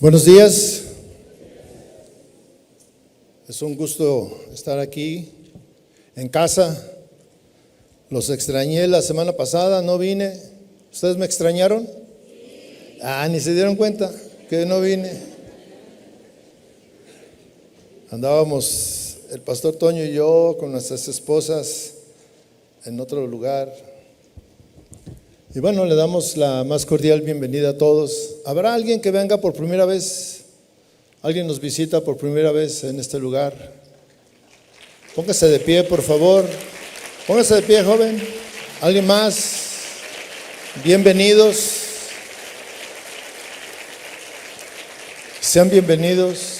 Buenos días, es un gusto estar aquí en casa. Los extrañé la semana pasada, no vine. ¿Ustedes me extrañaron? Ni se dieron cuenta que no vine. Andábamos el pastor Toño y yo con nuestras esposas en otro lugar. Y bueno, le damos la más cordial bienvenida a todos. ¿Habrá alguien que venga por primera vez? ¿Alguien nos visita por primera vez en este lugar? Póngase de pie, por favor. Póngase de pie, joven. ¿Alguien más? Bienvenidos. Sean bienvenidos.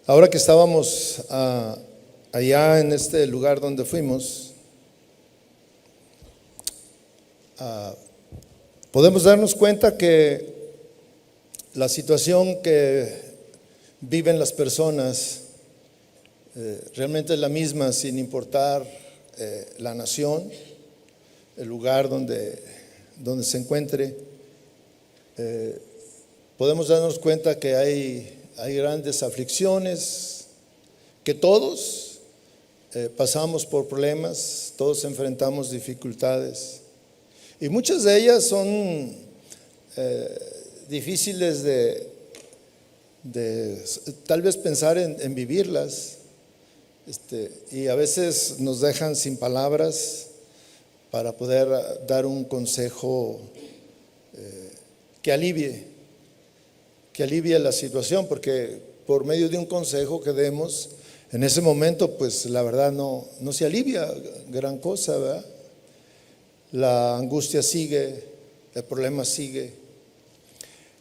Ahora que estábamos allá en este lugar donde fuimos, podemos darnos cuenta que la situación que viven las personas realmente es la misma, sin importar la nación, el lugar donde se encuentre. Podemos darnos cuenta que hay grandes aflicciones, que todos pasamos por problemas, todos enfrentamos dificultades. Y muchas de ellas son difíciles de tal vez pensar en vivirlas, y a veces nos dejan sin palabras para poder dar un consejo que alivie la situación, porque por medio de un consejo que demos en ese momento, pues la verdad no se alivia gran cosa, ¿verdad? La angustia sigue, el problema sigue.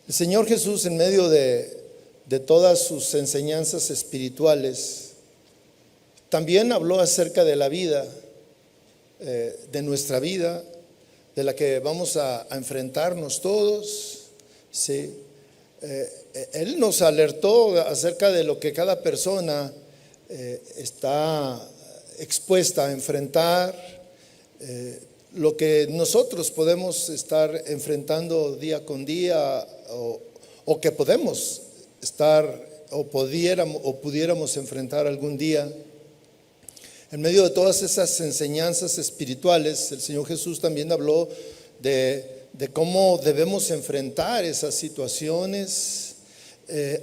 El Señor Jesús, en medio de todas sus enseñanzas espirituales, también habló acerca de la vida, de nuestra vida, de la que vamos a enfrentarnos todos, ¿sí? Él nos alertó acerca de lo que cada persona está expuesta a enfrentar, lo que nosotros podemos estar enfrentando día con día, o que podemos estar o pudiéramos enfrentar algún día. En medio de todas esas enseñanzas espirituales, el Señor Jesús también habló de cómo debemos enfrentar esas situaciones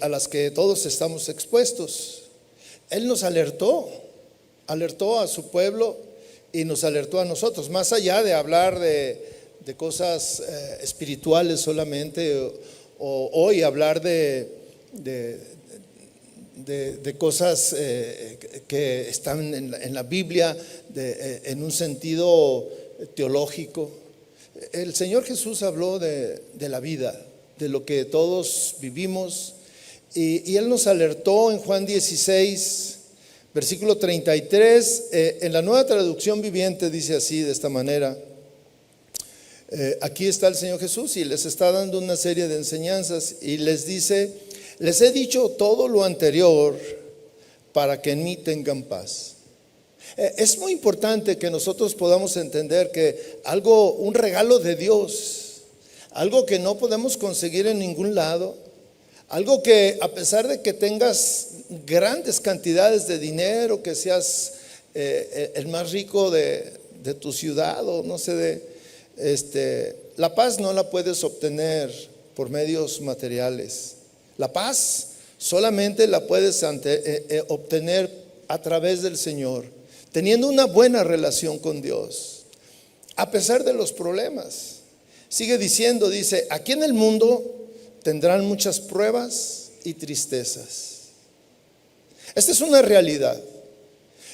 a las que todos estamos expuestos. Él nos alertó a su pueblo y nos alertó a nosotros, más allá de hablar de cosas espirituales solamente, o hoy hablar de cosas que están en la Biblia en un sentido teológico. El Señor Jesús habló de la vida, de lo que todos vivimos, y Él nos alertó en Juan 16, versículo 33, en la Nueva Traducción Viviente dice así, de esta manera. Aquí está el Señor Jesús y les está dando una serie de enseñanzas y les dice: les he dicho todo lo anterior para que en mí tengan paz. Es muy importante que nosotros podamos entender que un regalo de Dios, algo que no podemos conseguir en ningún lado, algo que a pesar de que tengas grandes cantidades de dinero, que seas el más rico de tu ciudad, o no sé, la paz no la puedes obtener por medios materiales. La paz solamente la puedes obtener a través del Señor, teniendo una buena relación con Dios, a pesar de los problemas. Sigue diciendo, dice: aquí en el mundo tendrán muchas pruebas y tristezas. Esta es una realidad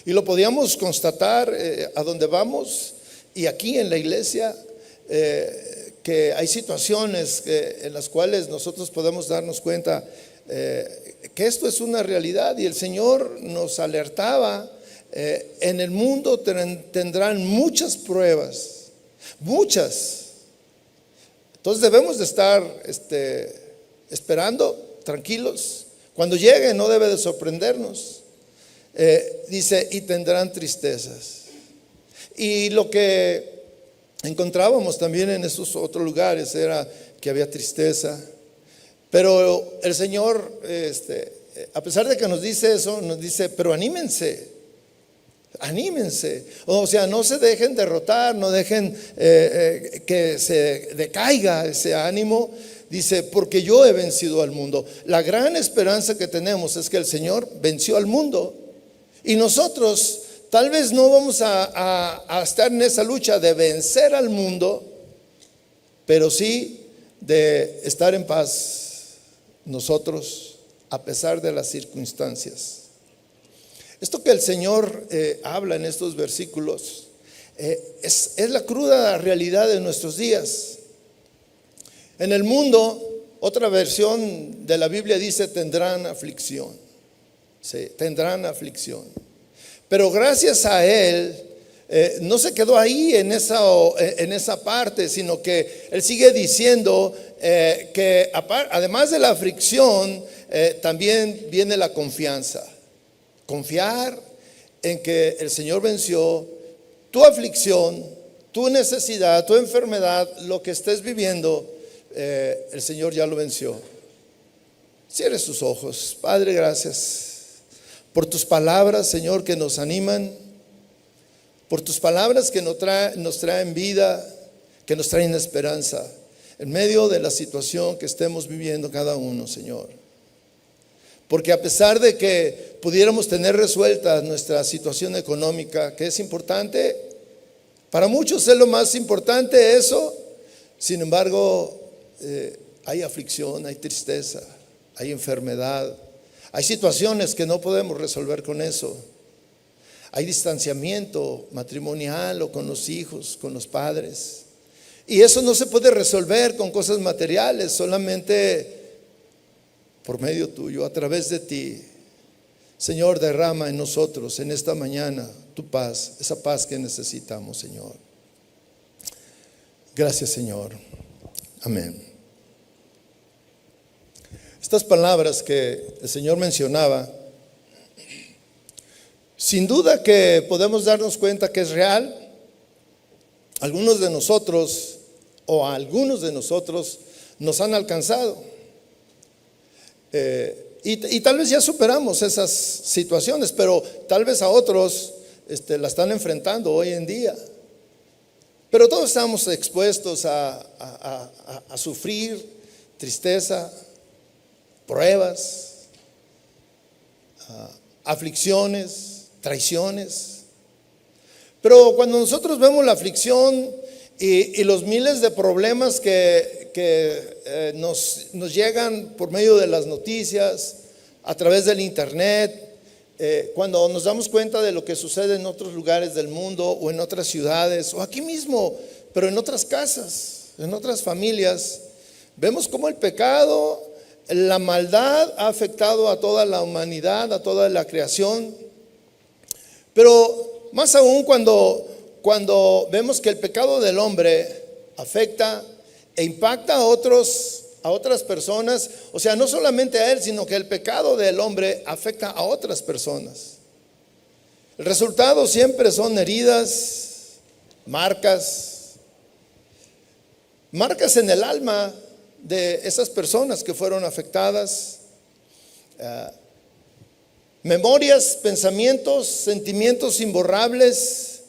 y lo podíamos constatar a donde vamos y aquí en la iglesia, que hay situaciones en las cuales nosotros podemos darnos cuenta que esto es una realidad, y el Señor nos alertaba: en el mundo tendrán muchas pruebas, muchas. Entonces debemos de estar esperando, tranquilos. Cuando llegue no debe de sorprendernos. Dice: y tendrán tristezas. Y lo que encontrábamos también en esos otros lugares era que había tristeza. Pero el Señor, a pesar de que nos dice eso, nos dice, pero anímense. Anímense, o sea, no se dejen derrotar, no dejen que se decaiga ese ánimo. Dice, porque yo he vencido al mundo. La gran esperanza que tenemos es que el Señor venció al mundo. Y nosotros tal vez no vamos a estar en esa lucha de vencer al mundo, pero sí de estar en paz nosotros a pesar de las circunstancias. Esto que el Señor habla en estos versículos es la cruda realidad de nuestros días. En el mundo, otra versión de la Biblia dice tendrán aflicción. Sí, tendrán aflicción. Pero gracias a Él, no se quedó ahí en esa parte, sino que Él sigue diciendo que además de la aflicción, también viene la confianza. Confiar en que el Señor venció tu aflicción, tu necesidad, tu enfermedad, lo que estés viviendo, el Señor ya lo venció. Cierre sus ojos. Padre, gracias por tus palabras, Señor, que nos animan, por tus palabras que nos traen vida, que nos traen esperanza en medio de la situación que estemos viviendo cada uno, Señor. Porque a pesar de que pudiéramos tener resuelta nuestra situación económica, que es importante, para muchos es lo más importante eso, sin embargo, hay aflicción, hay tristeza, hay enfermedad, hay situaciones que no podemos resolver con eso. Hay distanciamiento matrimonial o con los hijos, con los padres. Y eso no se puede resolver con cosas materiales, solamente por medio tuyo, a través de ti. Señor, derrama en nosotros en esta mañana tu paz, esa paz que necesitamos, Señor. Gracias, Señor. Amén. Estas palabras que el Señor mencionaba, sin duda que podemos darnos cuenta que es real. Algunos de nosotros nos han alcanzado. Y tal vez ya superamos esas situaciones, pero tal vez a otros la están enfrentando hoy en día. Pero todos estamos expuestos a sufrir tristeza, pruebas, aflicciones, traiciones. Pero cuando nosotros vemos la aflicción y los miles de problemas que nos llegan por medio de las noticias, a través del internet, cuando nos damos cuenta de lo que sucede en otros lugares del mundo o en otras ciudades o aquí mismo, pero en otras casas, en otras familias, vemos cómo el pecado, la maldad ha afectado a toda la humanidad, a toda la creación. Pero más aún cuando vemos que el pecado del hombre afecta e impacta a otras personas, o sea, no solamente a él, sino que el pecado del hombre afecta a otras personas. El resultado siempre son heridas, marcas en el alma de esas personas que fueron afectadas, memorias, pensamientos, sentimientos imborrables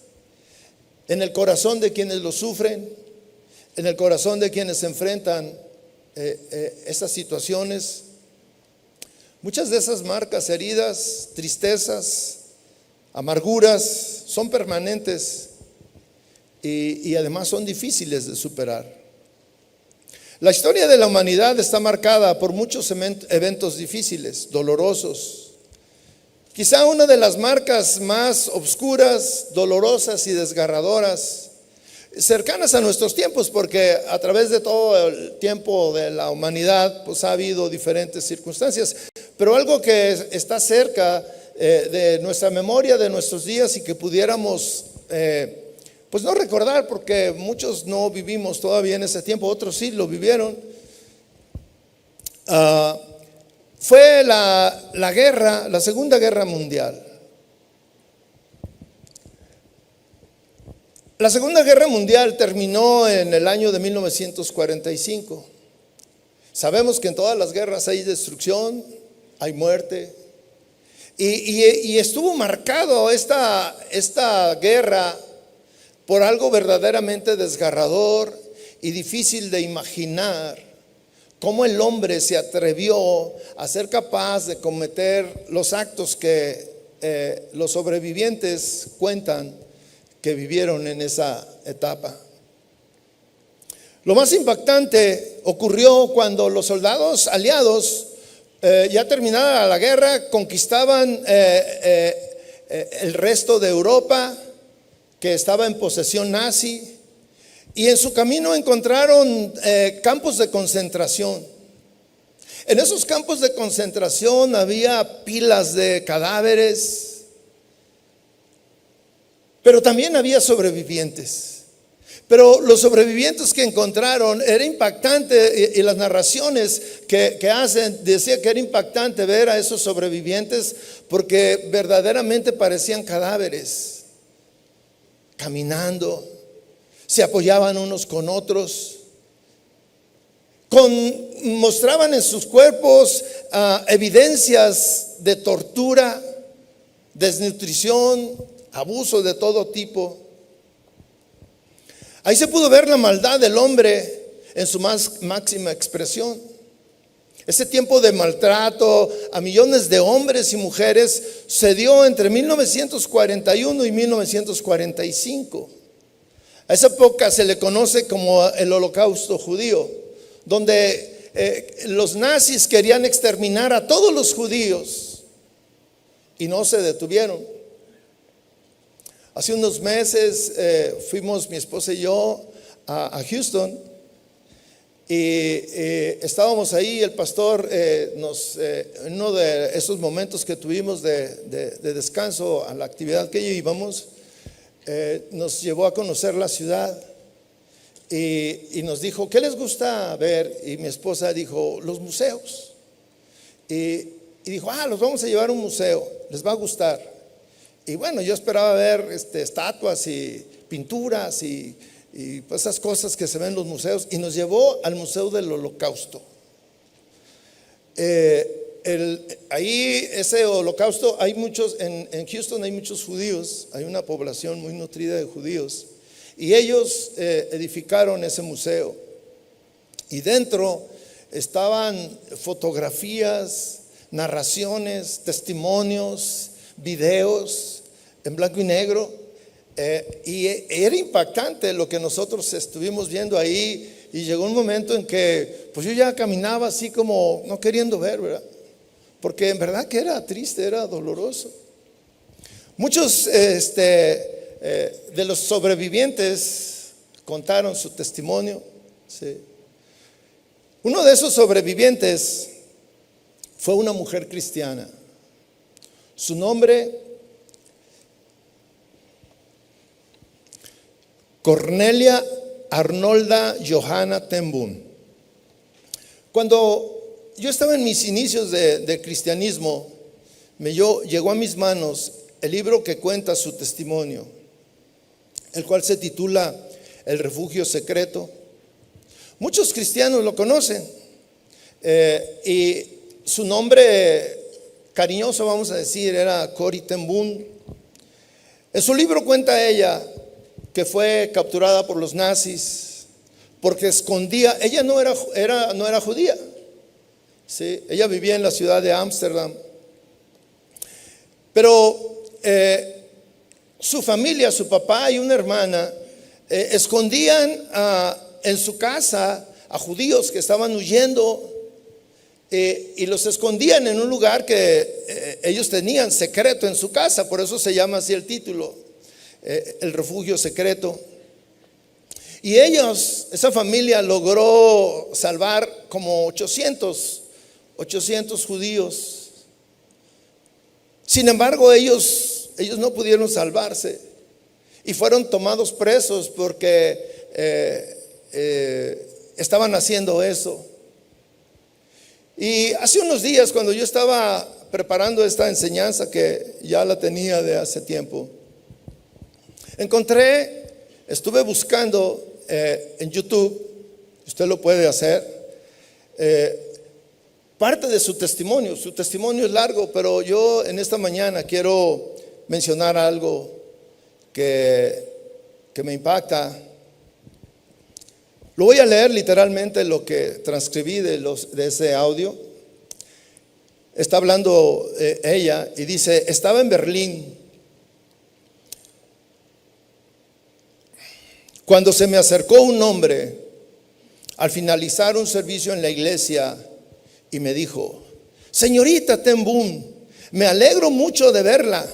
en el corazón de quienes lo sufren, en el corazón de quienes se enfrentan esas situaciones. Muchas de esas marcas, heridas, tristezas, amarguras son permanentes y además son difíciles de superar. La historia de la humanidad está marcada por muchos eventos difíciles, dolorosos. Quizá una de las marcas más oscuras, dolorosas y desgarradoras, cercanas a nuestros tiempos, porque a través de todo el tiempo de la humanidad pues ha habido diferentes circunstancias, pero algo que está cerca de nuestra memoria, de nuestros días, y que pudiéramos pues no recordar, porque muchos no vivimos todavía en ese tiempo, otros sí lo vivieron. Fue la Segunda Guerra Mundial. La Segunda Guerra Mundial terminó en el año de 1945. Sabemos que en todas las guerras hay destrucción, hay muerte. Y estuvo marcado esta guerra por algo verdaderamente desgarrador y difícil de imaginar. Cómo el hombre se atrevió a ser capaz de cometer los actos que los sobrevivientes cuentan que vivieron en esa etapa. Lo más impactante ocurrió cuando los soldados aliados, ya terminada la guerra, conquistaban el resto de Europa que estaba en posesión nazi, y en su camino encontraron campos de concentración. En esos campos de concentración había pilas de cadáveres, pero también había sobrevivientes. Pero los sobrevivientes que encontraron era impactante, y las narraciones que hacen decía que era impactante ver a esos sobrevivientes porque verdaderamente parecían cadáveres, caminando, se apoyaban unos con otros, mostraban en sus cuerpos evidencias de tortura, desnutrición, abuso de todo tipo. Ahí se pudo ver la maldad del hombre en su máxima expresión. Ese tiempo de maltrato a millones de hombres y mujeres se dio entre 1941 y 1945. A esa época se le conoce como el Holocausto judío, donde los nazis querían exterminar a todos los judíos y no se detuvieron. Hace unos meses fuimos mi esposa y yo a Houston, y estábamos ahí. El pastor en uno de esos momentos que tuvimos de descanso a la actividad que íbamos, nos llevó a conocer la ciudad y nos dijo: ¿qué les gusta ver? Y mi esposa dijo: los museos. Y dijo: los vamos a llevar a un museo, les va a gustar. Y bueno, yo esperaba ver estatuas y pinturas y pues esas cosas que se ven en los museos, y nos llevó al Museo del Holocausto. Ahí ese holocausto, hay muchos, en Houston hay muchos judíos, hay una población muy nutrida de judíos, y ellos edificaron ese museo, y dentro estaban fotografías, narraciones, testimonios, videos en blanco y negro, y era impactante lo que nosotros estuvimos viendo ahí. Y llegó un momento en que pues yo ya caminaba así como no queriendo ver, ¿verdad? Porque en verdad que era triste, era doloroso. Muchos de los sobrevivientes contaron su testimonio, ¿sí? Uno de esos sobrevivientes fue una mujer cristiana. Su nombre, Cornelia Arnolda Johanna ten Boom. Cuando yo estaba en mis inicios de cristianismo, llegó a mis manos el libro que cuenta su testimonio, el cual se titula El Refugio Secreto. Muchos cristianos lo conocen, y su nombre cariñoso, vamos a decir, era Corrie ten Boom. En su libro cuenta ella que fue capturada por los nazis porque escondía. Ella no era judía, ¿sí? Ella vivía en la ciudad de Ámsterdam, pero su familia, su papá y una hermana escondían en su casa a judíos que estaban huyendo, y los escondían en un lugar que ellos tenían secreto en su casa. Por eso se llama así el título, El Refugio Secreto. Y esa familia logró salvar como 800 judíos. Sin embargo, ellos no pudieron salvarse y fueron tomados presos porque estaban haciendo eso. Y hace unos días, cuando yo estaba preparando esta enseñanza, que ya la tenía de hace tiempo, encontré estuve buscando en YouTube, usted lo puede hacer, parte de su testimonio. Su testimonio es largo, pero yo en esta mañana quiero mencionar algo que me impacta. Lo voy a leer literalmente lo que transcribí de ese audio. Está hablando ella y dice: estaba en Berlín cuando se me acercó un hombre al finalizar un servicio en la iglesia y me dijo: señorita Ten Boom, me alegro mucho de verla.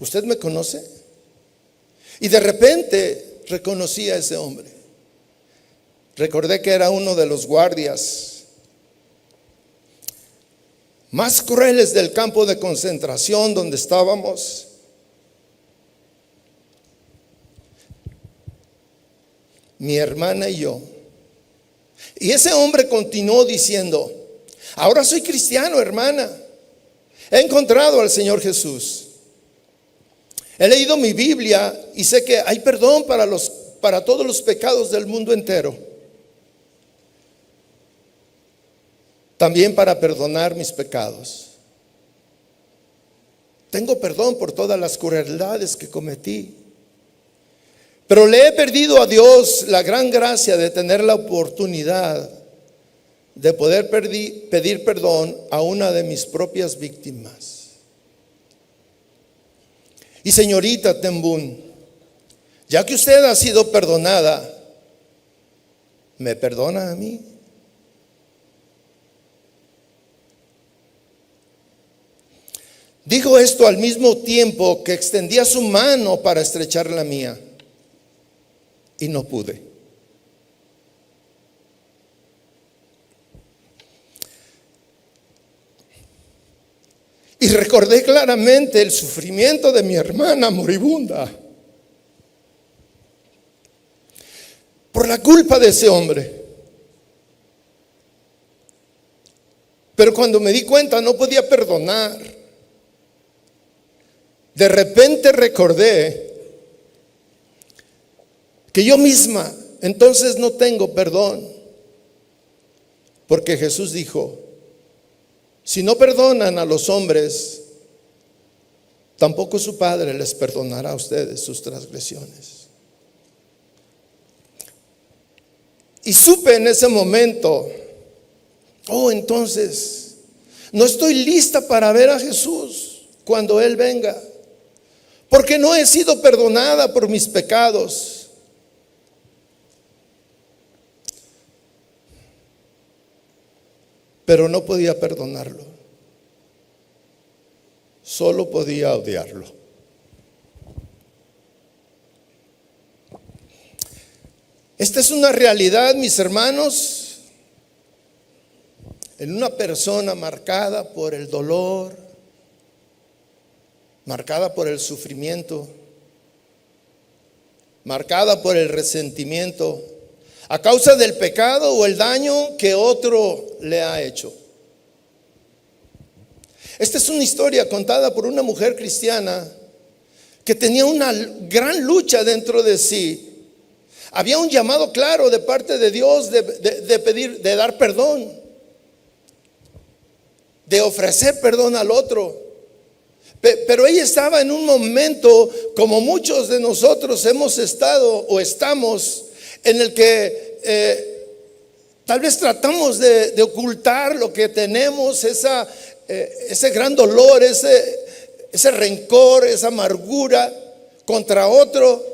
¿Usted me conoce? Y de repente reconocí a ese hombre. Recordé que era uno de los guardias más crueles del campo de concentración donde estábamos. Mi hermana y yo. Y ese hombre continuó diciendo: ahora soy cristiano, hermana. He encontrado al Señor Jesús. He leído mi Biblia y sé que hay perdón para todos los pecados del mundo entero. También para perdonar mis pecados. Tengo perdón por todas las crueldades que cometí. Pero le he perdido a Dios la gran gracia de tener la oportunidad de poder pedir perdón a una de mis propias víctimas. Y señorita Ten Boom, ya que usted ha sido perdonada, ¿me perdona a mí? Dijo esto al mismo tiempo que extendía su mano para estrechar la mía. Y no pude. Y recordé claramente el sufrimiento de mi hermana moribunda por la culpa de ese hombre. Pero cuando me di cuenta no podía perdonar. De repente recordé que yo misma entonces no tengo perdón, porque Jesús dijo: si no perdonan a los hombres, tampoco su Padre les perdonará a ustedes sus transgresiones. Y supe en ese momento: oh, entonces no estoy lista para ver a Jesús cuando Él venga, porque no he sido perdonada por mis pecados. Pero no podía perdonarlo, solo podía odiarlo. Esta es una realidad, mis hermanos, en una persona marcada por el dolor, marcada por el sufrimiento, marcada por el resentimiento, a causa del pecado o el daño que otro le ha hecho. Esta es una historia contada por una mujer cristiana que tenía una gran lucha dentro de sí. Había un llamado claro de parte de Dios de pedir, de dar perdón, de ofrecer perdón al otro. Pero ella estaba en un momento, como muchos de nosotros hemos estado o estamos, en el que tal vez tratamos de ocultar lo que tenemos, ese gran dolor, ese rencor, esa amargura contra otro,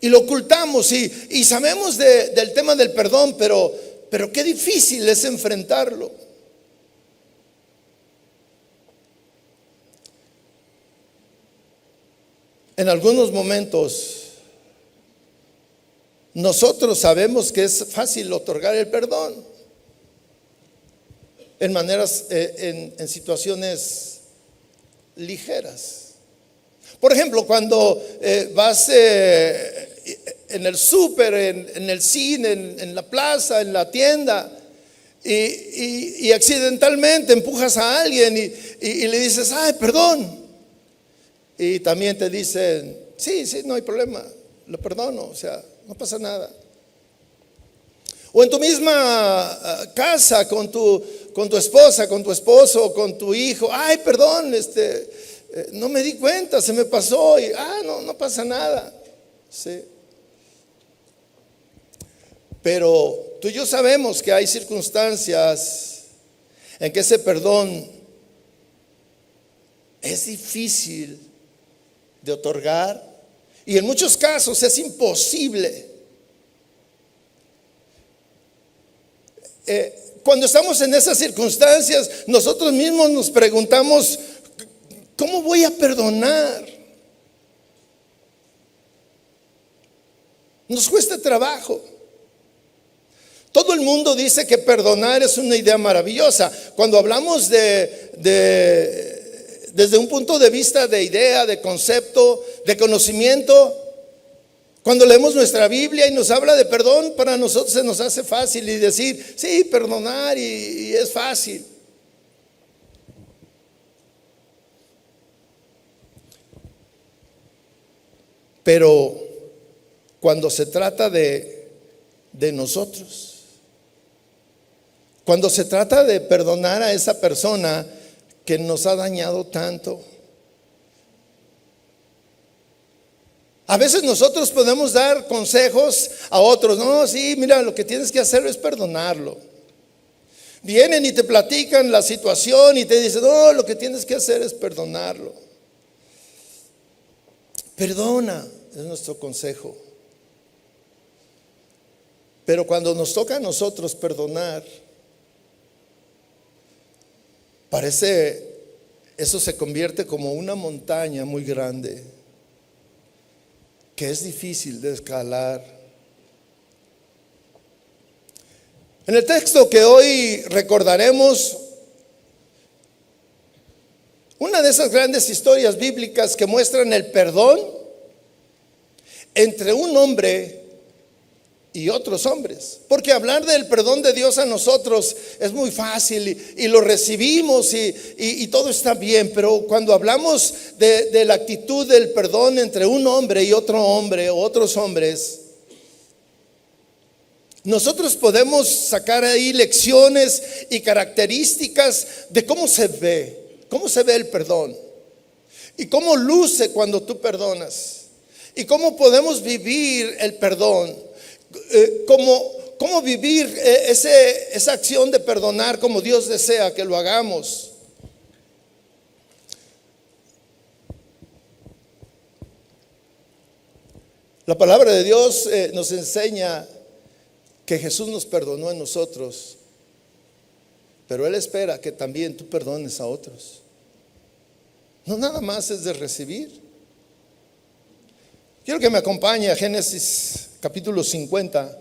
y lo ocultamos y sabemos del tema del perdón, pero qué difícil es enfrentarlo. En algunos momentos nosotros sabemos que es fácil otorgar el perdón en situaciones ligeras. Por ejemplo, cuando vas en el súper, en el cine, en la plaza, en la tienda, y accidentalmente empujas a alguien y le dices: ay, perdón. y también te dicen, sí, sí, no hay problema, lo perdono, o sea, no pasa nada. O en tu misma casa, con tu esposa, con tu esposo, con tu hijo, ay, perdón, no me di cuenta, se me pasó, y no pasa nada. Sí. Pero tú y yo sabemos que hay circunstancias en que ese perdón es difícil de otorgar y en muchos casos es imposible. Cuando estamos en esas circunstancias, nosotros mismos nos preguntamos, ¿cómo voy a perdonar? Nos cuesta trabajo. Todo el mundo dice que perdonar es una idea maravillosa. Cuando hablamos desde un punto de vista de idea, de concepto, de conocimiento, cuando leemos nuestra Biblia y nos habla de perdón, para nosotros se nos hace fácil y decir, sí, perdonar y es fácil. Pero cuando se trata de nosotros, cuando se trata de perdonar a esa persona que nos ha dañado tanto, a veces nosotros podemos dar consejos a otros. No, sí, mira, lo que tienes que hacer es perdonarlo. Vienen y te platican la situación y te dicen, no, lo que tienes que hacer es perdonarlo. Perdona, es nuestro consejo. Pero cuando nos toca a nosotros perdonar, eso se convierte como una montaña muy grande, que es difícil de escalar. En el texto que hoy recordaremos, una de esas grandes historias bíblicas que muestran el perdón entre un hombre y otros hombres. Porque hablar del perdón de Dios a nosotros es muy fácil y lo recibimos y todo está bien. Pero cuando hablamos de la actitud del perdón entre un hombre y otro hombre o otros hombres, nosotros podemos sacar ahí lecciones y características de cómo se ve el perdón y cómo luce cuando tú perdonas y cómo podemos vivir el perdón. Cómo vivir esa acción de perdonar como Dios desea que lo hagamos. La palabra de Dios nos enseña que Jesús nos perdonó a nosotros, pero Él espera que también tú perdones a otros. No nada más es de recibir. Quiero que me acompañe a Génesis capítulo 50.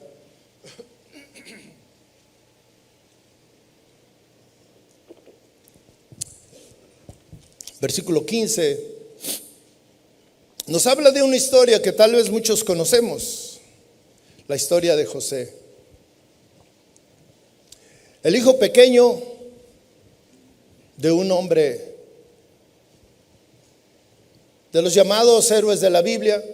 Versículo 15. Nos habla de una historia que tal vez muchos conocemos, la historia de José. El hijo pequeño de un hombre, de los llamados héroes de la Biblia.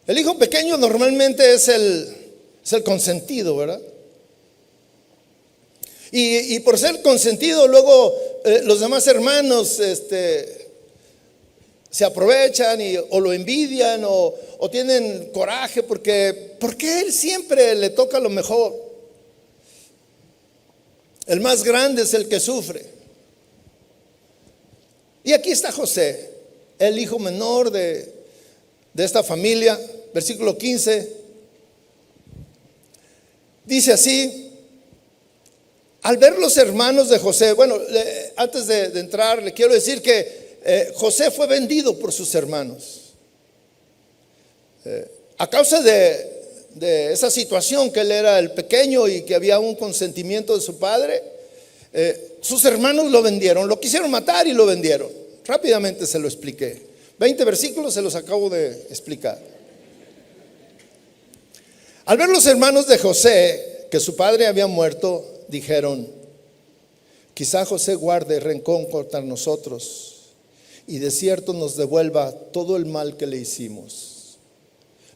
El hijo pequeño normalmente es el consentido, ¿verdad? Y por ser consentido, luego los demás hermanos se aprovechan o lo envidian o tienen coraje porque él siempre le toca lo mejor. El más grande es el que sufre. Y aquí está José, el hijo menor de esta familia. Versículo 15 dice así: al ver los hermanos de José, bueno, antes de entrar le quiero decir que José fue vendido por sus hermanos a causa de esa situación, que él era el pequeño y que había un consentimiento de su padre. Sus hermanos lo vendieron, lo quisieron matar y lo vendieron. Rápidamente se lo expliqué, 20 versículos se los acabo de explicar. Al ver los hermanos de José que su padre había muerto, dijeron: Quizá José guarde rencor contra nosotros y de cierto nos devuelva todo el mal que le hicimos.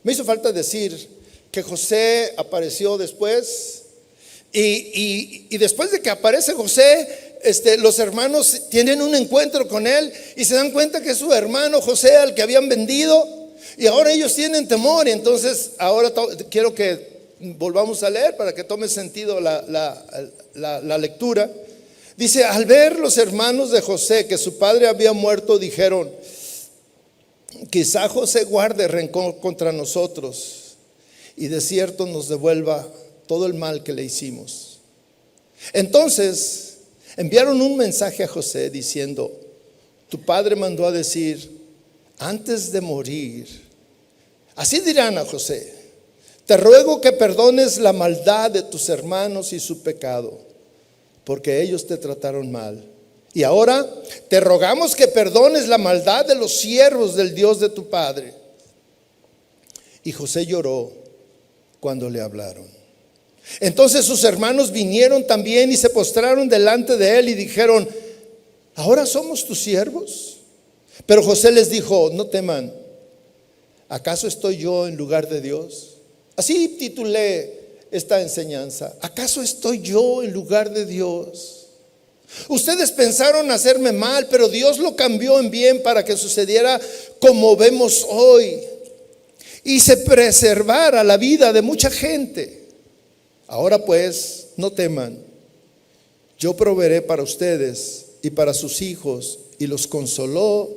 Me hizo falta decir que José apareció después y después de que aparece José, los hermanos tienen un encuentro con él y se dan cuenta que es su hermano José al que habían vendido, y ahora ellos tienen temor. Y entonces ahora quiero que volvamos a leer para que tome sentido la lectura. Dice: al ver los hermanos de José que su padre había muerto, dijeron: quizá José guarde rencor contra nosotros y de cierto nos devuelva todo el mal que le hicimos. Entonces enviaron un mensaje a José diciendo: tu padre mandó a decir antes de morir, así dirán a José: te ruego que perdones la maldad de tus hermanos y su pecado, porque ellos te trataron mal. Y ahora te rogamos que perdones la maldad de los siervos del Dios de tu padre. Y José lloró cuando le hablaron. Entonces sus hermanos vinieron también y se postraron delante de él y dijeron: ¿ahora somos tus siervos? Pero José les dijo: no teman, ¿acaso estoy yo en lugar de Dios? Así titulé esta enseñanza: ¿acaso estoy yo en lugar de Dios? Ustedes pensaron hacerme mal, pero Dios lo cambió en bien para que sucediera como vemos hoy y se preservara la vida de mucha gente. Ahora pues, no teman, yo proveeré para ustedes y para sus hijos. Y los consoló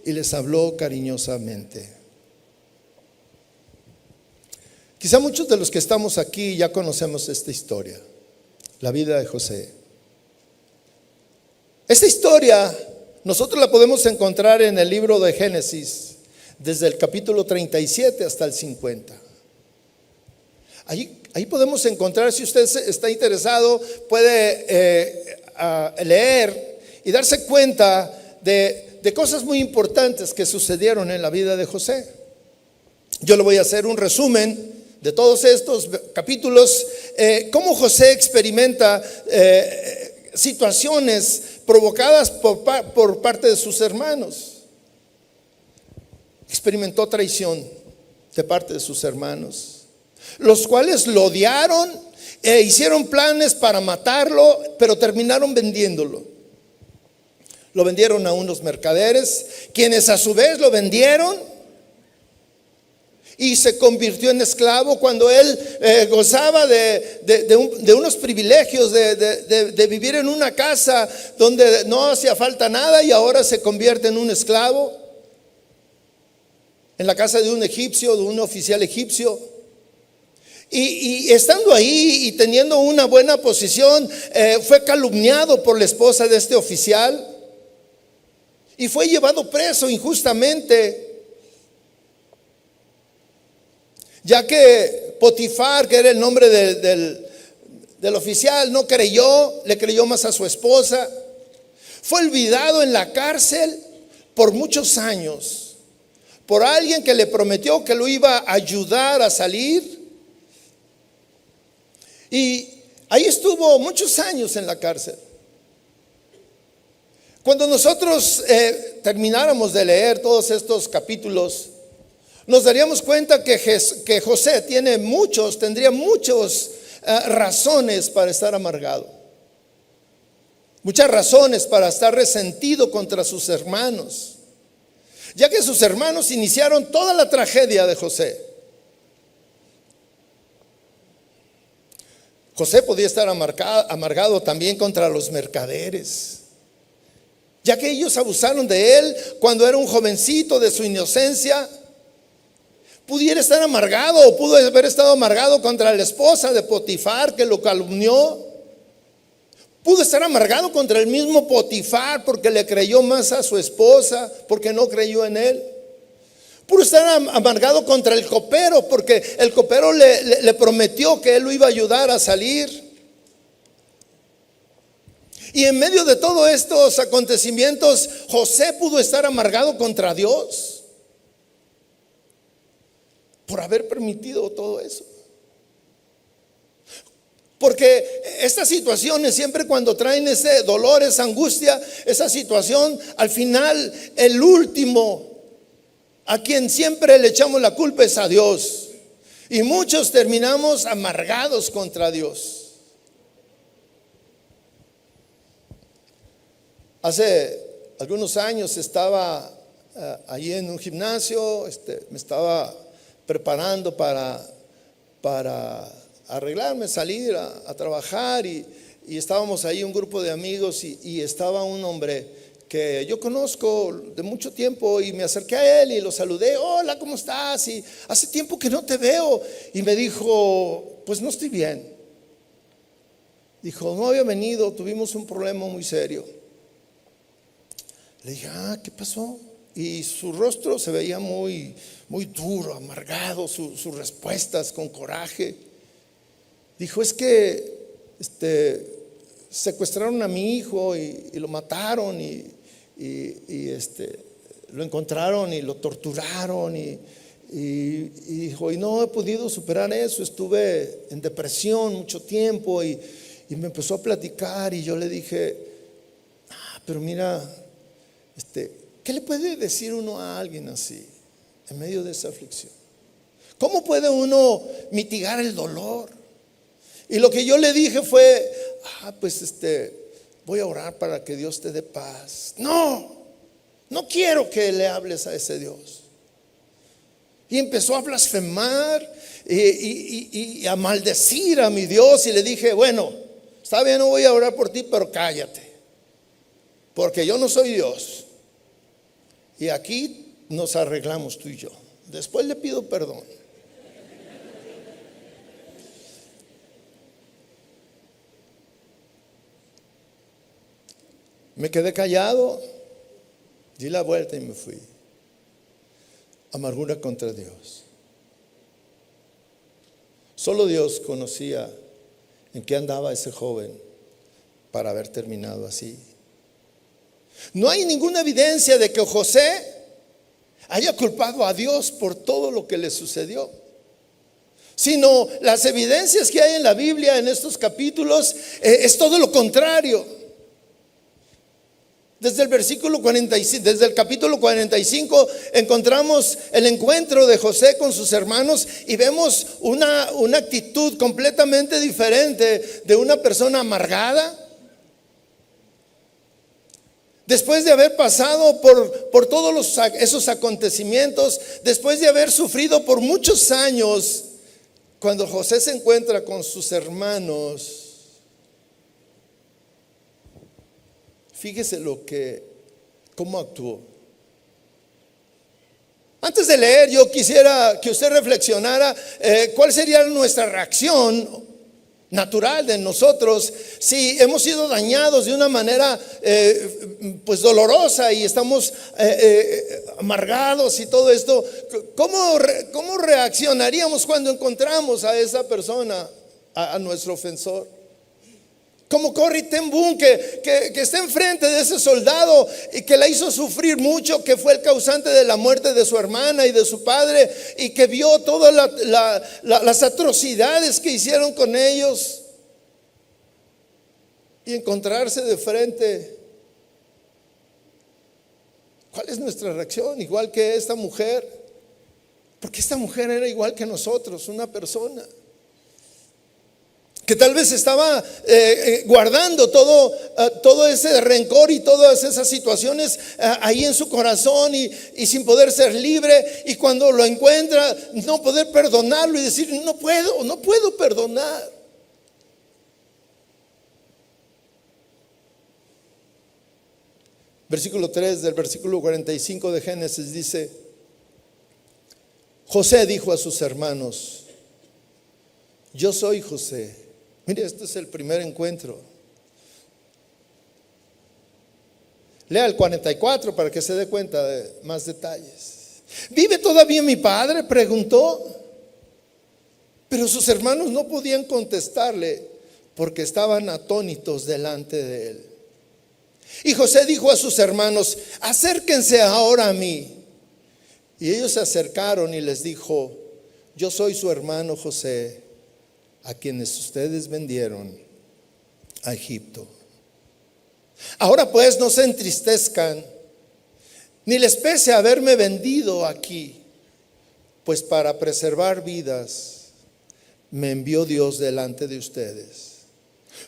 y les habló cariñosamente. Quizá muchos de los que estamos aquí ya conocemos esta historia, la vida de José. Esta historia nosotros la podemos encontrar en el libro de Génesis, desde el capítulo 37 hasta el 50. Ahí podemos encontrar, si usted está interesado, puede leer y darse cuenta de cosas muy importantes que sucedieron en la vida de José. Yo le voy a hacer un resumen de todos estos capítulos, cómo José experimenta situaciones provocadas por parte de sus hermanos. Experimentó traición de parte de sus hermanos, los cuales lo odiaron e hicieron planes para matarlo, pero terminaron vendiéndolo. Lo vendieron a unos mercaderes, quienes a su vez lo vendieron y se convirtió en esclavo cuando él gozaba de unos privilegios de vivir en una casa donde no hacía falta nada, y ahora se convierte en un esclavo en la casa de un egipcio, de un oficial egipcio. Y estando ahí y teniendo una buena posición, fue calumniado por la esposa de este oficial y fue llevado preso injustamente, ya que Potifar, que era el nombre del oficial, no creyó, le creyó más a su esposa. Fue olvidado en la cárcel por muchos años por alguien que le prometió que lo iba a ayudar a salir. Y ahí estuvo muchos años en la cárcel. Cuando nosotros termináramos de leer todos estos capítulos, nos daríamos cuenta que José tendría muchas razones para estar amargado, muchas razones para estar resentido contra sus hermanos, ya que sus hermanos iniciaron toda la tragedia de José. José podía estar amargado también contra los mercaderes, ya que ellos abusaron de él cuando era un jovencito, de su inocencia. Pudiera estar amargado, o pudo haber estado amargado contra la esposa de Potifar que lo calumnió. Pudo estar amargado contra el mismo Potifar porque le creyó más a su esposa, porque no creyó en él. Pudo estar amargado contra el copero porque el copero le prometió que él lo iba a ayudar a salir. Y en medio de todos estos acontecimientos, José pudo estar amargado contra Dios por haber permitido todo eso, Porque estas situaciones siempre cuando traen ese dolor, esa angustia, esa situación, al final el último a quien siempre le echamos la culpa es a Dios. Y muchos terminamos amargados contra Dios. Hace algunos años estaba allí en un gimnasio, me estaba preparando para arreglarme, salir a trabajar y estábamos ahí un grupo de amigos y estaba un hombre que yo conozco de mucho tiempo y me acerqué a él y lo saludé. Hola, ¿cómo estás? Y hace tiempo que no te veo. Y me dijo, pues no estoy bien. Dijo, no había venido, tuvimos un problema muy serio. Le dije, ¿qué pasó? Y su rostro se veía muy, muy duro, amargado, sus respuestas con coraje. Dijo, es que secuestraron a mi hijo y lo mataron y lo encontraron y lo torturaron y dijo, y no he podido superar eso, estuve en depresión mucho tiempo y me empezó a platicar y yo le dije, pero mira, ¿qué le puede decir uno a alguien así en medio de esa aflicción? ¿Cómo puede uno mitigar el dolor? Y lo que yo le dije fue, pues voy a orar para que Dios te dé paz. No quiero que le hables a ese Dios. Y empezó a blasfemar y a maldecir a mi Dios. Y le dije, bueno, está bien, no voy a orar por ti, pero cállate, porque yo no soy Dios. Y aquí nos arreglamos tú y yo. Después le pido perdón. Me quedé callado, di la vuelta y me fui. Amargura contra Dios. Solo Dios conocía en qué andaba ese joven para haber terminado así. No hay ninguna evidencia de que José haya culpado a Dios por todo lo que le sucedió, sino las evidencias que hay en la Biblia en estos capítulos es todo lo contrario. Desde el versículo 45, desde el capítulo 45 encontramos el encuentro de José con sus hermanos y vemos una actitud completamente diferente de una persona amargada. Después de haber pasado por todos esos acontecimientos, después de haber sufrido por muchos años, cuando José se encuentra con sus hermanos, fíjese cómo actuó. Antes de leer, yo quisiera que usted reflexionara cuál sería nuestra reacción natural de nosotros si hemos sido dañados de una manera pues dolorosa y estamos amargados y todo esto. ¿Cómo reaccionaríamos cuando encontramos a esa persona, a nuestro ofensor? Como Corrie ten Boom, que está enfrente de ese soldado y que la hizo sufrir mucho, que fue el causante de la muerte de su hermana y de su padre, y que vio todas las atrocidades que hicieron con ellos, y encontrarse de frente. ¿Cuál es nuestra reacción? Igual que esta mujer, porque esta mujer era igual que nosotros, una persona que tal vez estaba guardando todo ese rencor y todas esas situaciones ahí en su corazón y sin poder ser libre, y cuando lo encuentra no poder perdonarlo y decir no puedo perdonar. Versículo 3 del versículo 45 de Génesis dice: José dijo a sus hermanos, yo soy José. Mire, este es el primer encuentro. Lea el 44 para que se dé cuenta de más detalles. ¿Vive todavía mi padre?, preguntó. Pero sus hermanos no podían contestarle porque estaban atónitos delante de él. Y José dijo a sus hermanos: acérquense ahora a mí. Y ellos se acercaron y les dijo: yo soy su hermano José, a quienes ustedes vendieron a Egipto. Ahora pues no se entristezcan, ni les pese haberme vendido aquí, pues para preservar vidas me envió Dios delante de ustedes.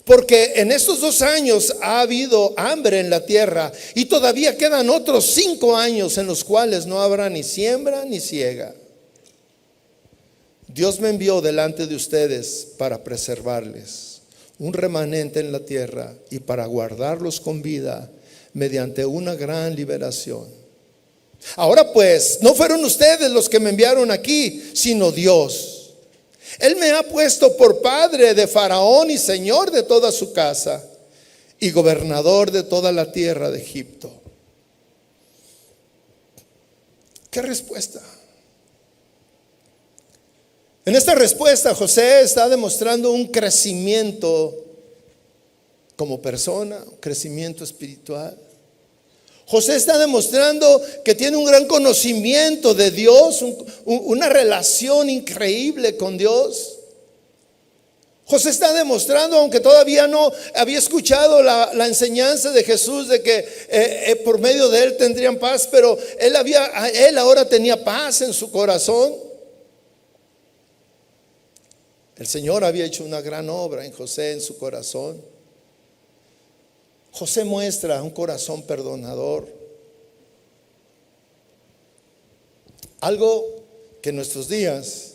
Porque en estos 2 años ha habido hambre en la tierra, y todavía quedan otros 5 años en los cuales no habrá ni siembra ni siega. Dios me envió delante de ustedes para preservarles un remanente en la tierra y para guardarlos con vida mediante una gran liberación. Ahora pues, no fueron ustedes los que me enviaron aquí, sino Dios. Él me ha puesto por padre de Faraón y señor de toda su casa y gobernador de toda la tierra de Egipto. ¿Qué respuesta? En esta respuesta José está demostrando un crecimiento como persona, un crecimiento espiritual. José está demostrando que tiene un gran conocimiento de Dios, una relación increíble con Dios. José está demostrando, aunque todavía no había escuchado la enseñanza de Jesús de que por medio de él tendrían paz, pero él ahora tenía paz en su corazón. El Señor había hecho una gran obra en José, en su corazón. José muestra un corazón perdonador. Algo que en nuestros días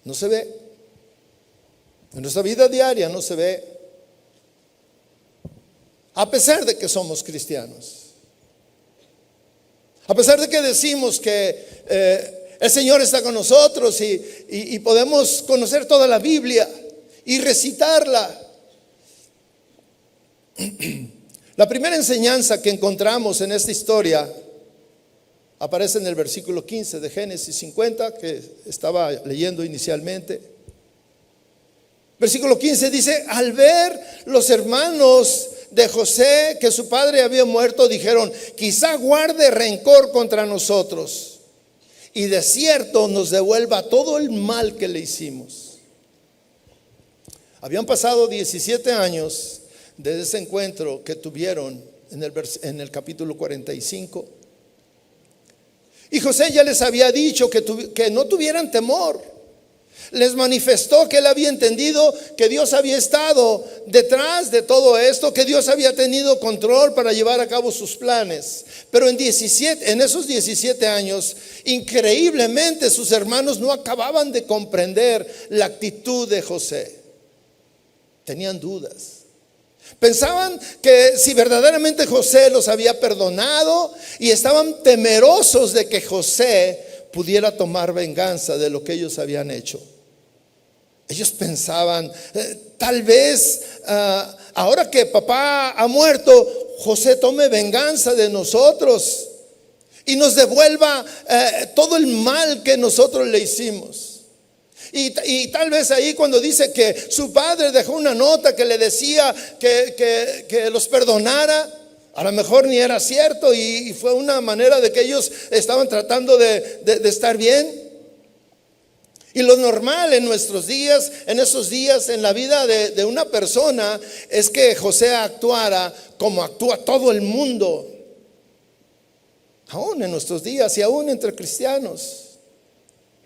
no se ve. En nuestra vida diaria no se ve. A pesar de que somos cristianos. A pesar de que decimos que el Señor está con nosotros y podemos conocer toda la Biblia y recitarla. La primera enseñanza que encontramos en esta historia aparece en el versículo 15 de Génesis 50 que estaba leyendo inicialmente. Versículo 15 dice: al ver los hermanos de José que su padre había muerto, dijeron: quizá guarde rencor contra nosotros y de cierto nos devuelva todo el mal que le hicimos. Habían pasado 17 años desde ese encuentro que tuvieron en el capítulo 45. Y José ya les había dicho que no tuvieran temor. Les manifestó que él había entendido que Dios había estado detrás de todo esto, que Dios había tenido control para llevar a cabo sus planes. Pero en esos 17 años, increíblemente sus hermanos no acababan de comprender la actitud de José. Tenían dudas. Pensaban que si verdaderamente José los había perdonado, y estaban temerosos de que José pudiera tomar venganza de lo que ellos habían hecho. Ellos pensaban, tal vez ahora que papá ha muerto, José tome venganza de nosotros y nos devuelva todo el mal que nosotros le hicimos. Y tal vez ahí cuando dice que su padre dejó una nota que le decía que los perdonara, a lo mejor ni era cierto y fue una manera de que ellos estaban tratando de estar bien. Y lo normal en nuestros días, en esos días, en la vida de una persona, es que José actuara como actúa todo el mundo, aún en nuestros días y aún entre cristianos.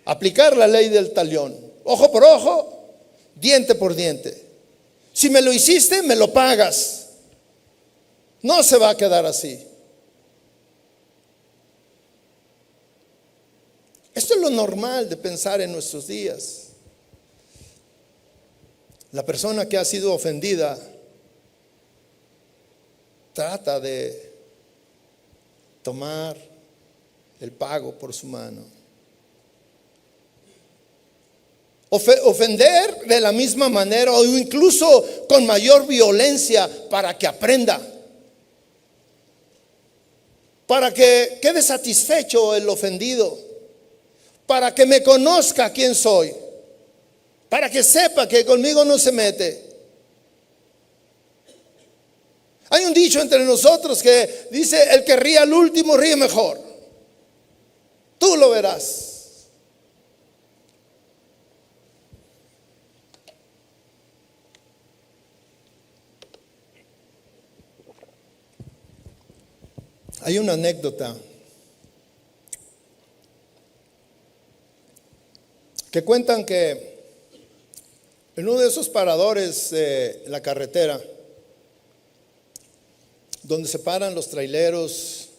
Aplicar la ley del talión: ojo por ojo, diente por diente. Si me lo hiciste, me lo pagas. No se va a quedar así. Esto es lo normal de pensar en nuestros días. La persona que ha sido ofendida trata de tomar el pago por su mano. Ofender de la misma manera o incluso con mayor violencia para que aprenda, para que quede satisfecho el ofendido, para que me conozca quién soy, para que sepa que conmigo no se mete. Hay un dicho entre nosotros que dice: el que ríe al último ríe mejor. Tú lo verás. Hay una anécdota que cuentan que en uno de esos paradores de la carretera, donde se paran los traileros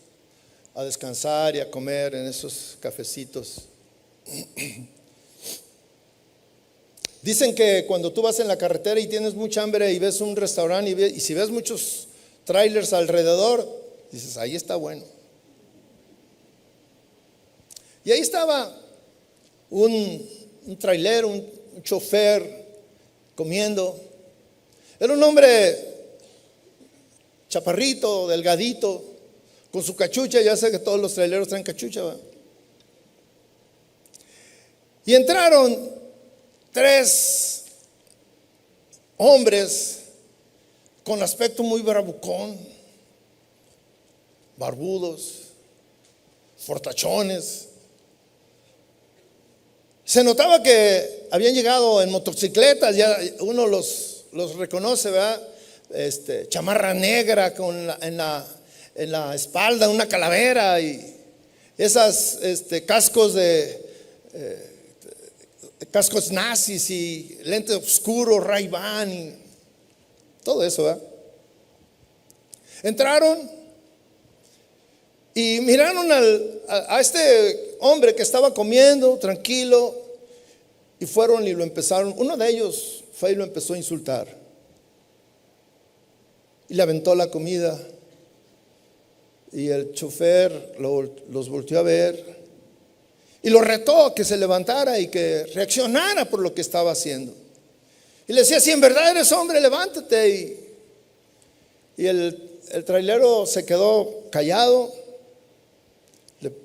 a descansar y a comer en esos cafecitos, dicen que cuando tú vas en la carretera y tienes mucha hambre y ves un restaurante y si ves muchos trailers alrededor, dices, ahí está bueno. Y ahí estaba un trailero, un chofer comiendo. Era un hombre chaparrito, delgadito, con su cachucha. Ya sé que todos los traileros traen cachucha, ¿va? Y entraron 3 hombres con aspecto muy bravucón, barbudos, fortachones. Se notaba que habían llegado en motocicletas, ya uno los reconoce, ¿verdad? Chamarra negra en la espalda, una calavera y esas cascos cascos nazis y lentes oscuros, Ray-Ban y todo eso, ¿verdad? Entraron y miraron a este hombre que estaba comiendo tranquilo y fueron y lo empezaron. Uno de ellos fue y lo empezó a insultar y le aventó la comida. Y el chofer los volteó a ver y lo retó a que se levantara y que reaccionara por lo que estaba haciendo. Y le decía, si en verdad eres hombre, levántate. Y el trailero se quedó callado,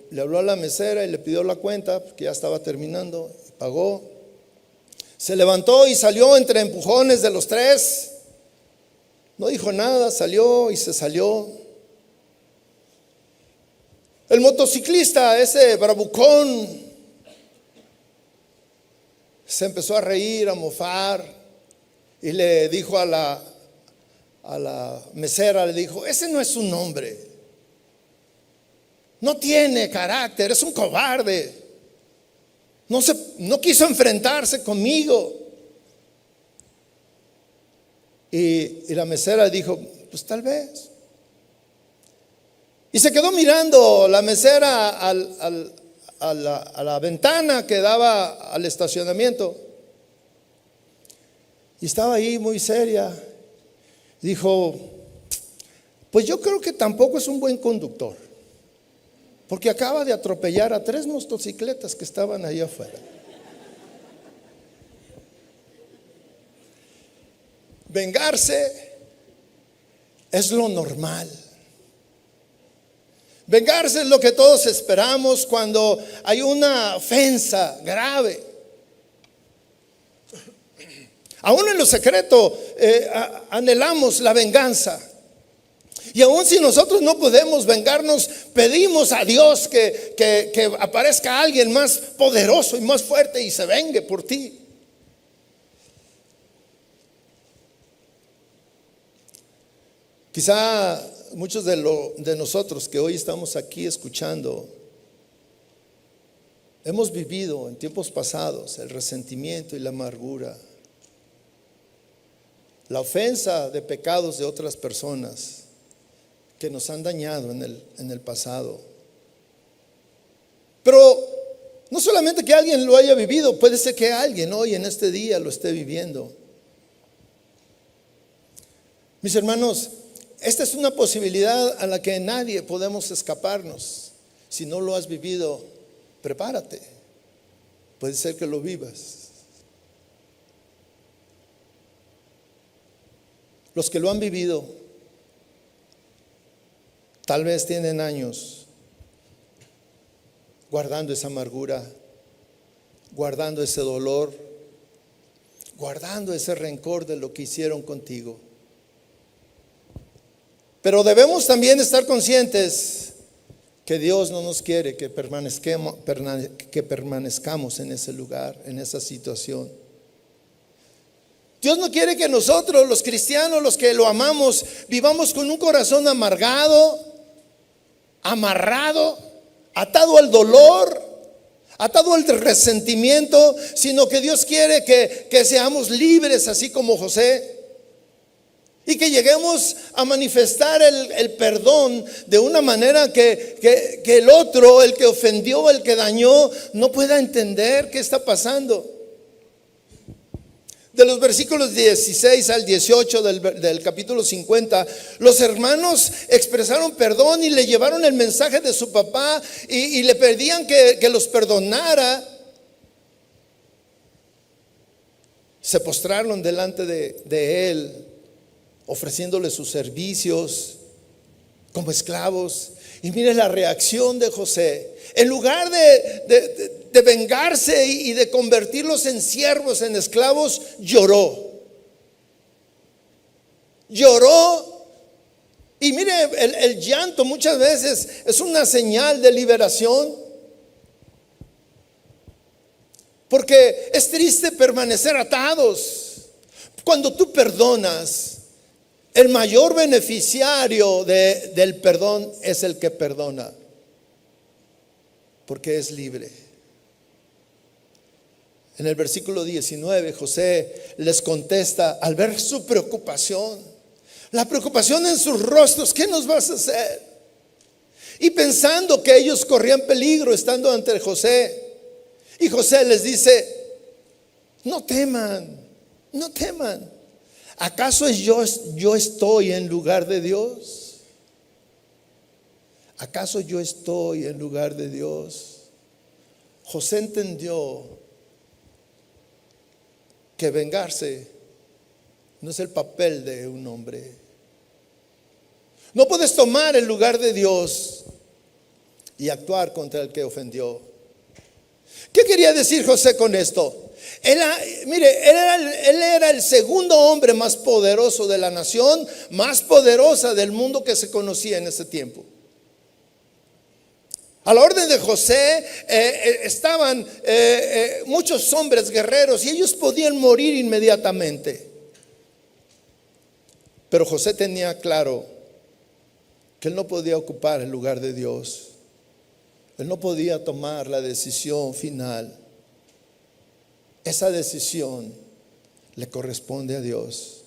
le habló a la mesera y le pidió la cuenta, porque ya estaba terminando, y pagó. Se levantó y salió entre empujones de los 3. No dijo nada, salió y se salió. El motociclista, ese bravucón, se empezó a reír, a mofar y le dijo a la mesera, le dijo, ese no es un hombre, no tiene carácter, es un cobarde, no quiso enfrentarse conmigo. Y la mesera dijo, pues tal vez. Y se quedó mirando la mesera a la ventana que daba al estacionamiento. Y estaba ahí muy seria. Dijo, pues yo creo que tampoco es un buen conductor, porque acaba de atropellar a 3 motocicletas que estaban ahí afuera. Vengarse es lo normal. Vengarse es lo que todos esperamos cuando hay una ofensa grave. Aún en lo secreto anhelamos la venganza. Y aún si nosotros no podemos vengarnos, pedimos a Dios que aparezca alguien más poderoso y más fuerte y se vengue por ti. Quizá muchos de nosotros que hoy estamos aquí escuchando, hemos vivido en tiempos pasados el resentimiento y la amargura, la ofensa de pecados de otras personas que nos han dañado en el pasado. Pero no solamente que alguien lo haya vivido, puede ser que alguien hoy en este día lo esté viviendo. Mis hermanos, esta es una posibilidad a la que nadie podemos escaparnos. Si no lo has vivido, prepárate. Puede ser que lo vivas. Los que lo han vivido, tal vez tienen años guardando esa amargura, guardando ese dolor, guardando ese rencor de lo que hicieron contigo. Pero debemos también estar conscientes que Dios no nos quiere que permanezcamos en ese lugar, en esa situación. Dios no quiere que nosotros, los cristianos, los que lo amamos, vivamos con un corazón amargado, amarrado, atado al dolor, atado al resentimiento, sino que Dios quiere que seamos libres, así como José, y que lleguemos a manifestar el perdón de una manera que el otro, el que ofendió, el que dañó, no pueda entender qué está pasando. De los versículos 16 al 18 del capítulo 50, los hermanos expresaron perdón y le llevaron el mensaje de su papá y le pedían que los perdonara. Se postraron delante de él, ofreciéndole sus servicios como esclavos. Y mire la reacción de José. En lugar de vengarse y de convertirlos en siervos, en esclavos, lloró. Lloró. Y mire, el llanto muchas veces es una señal de liberación. Porque es triste permanecer atados. Cuando tú perdonas, el mayor beneficiario del perdón es el que perdona, porque es libre. En el versículo 19, José les contesta al ver su preocupación, la preocupación en sus rostros: ¿qué nos vas a hacer? Y pensando que ellos corrían peligro estando ante José, y José les dice: no teman, no teman. ¿Acaso yo estoy en lugar de Dios? ¿Acaso yo estoy en lugar de Dios? José entendió que vengarse no es el papel de un hombre. No puedes tomar el lugar de Dios y actuar contra el que ofendió. ¿Qué quería decir José con esto? Él era el segundo hombre más poderoso de la nación, más poderosa del mundo que se conocía en ese tiempo. A la orden de José estaban muchos hombres guerreros y ellos podían morir inmediatamente. Pero José tenía claro que él no podía ocupar el lugar de Dios. Él no podía tomar la decisión final. Esa decisión le corresponde a Dios.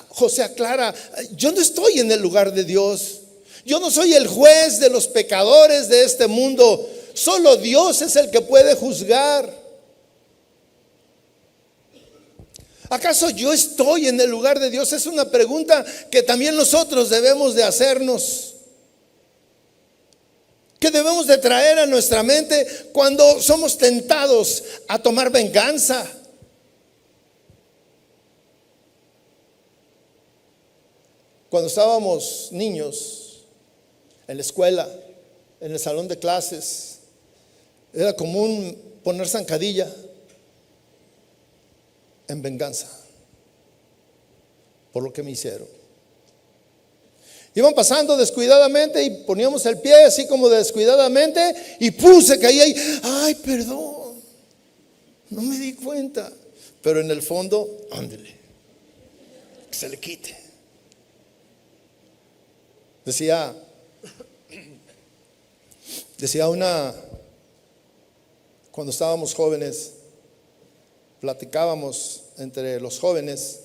José aclara: yo no estoy en el lugar de Dios. Yo no soy el juez de los pecadores de este mundo. Solo Dios es el que puede juzgar. ¿Acaso yo estoy en el lugar de Dios? Es una pregunta que también nosotros debemos de hacernos, que debemos de traer a nuestra mente cuando somos tentados a tomar venganza. Cuando estábamos niños en la escuela, en el salón de clases, era común poner zancadilla en venganza por lo que me hicieron. Iban pasando descuidadamente y poníamos el pie así como descuidadamente y se caía ahí. Ay, perdón, no me di cuenta. Pero en el fondo, ándele, que se le quite. Decía cuando estábamos jóvenes, platicábamos entre los jóvenes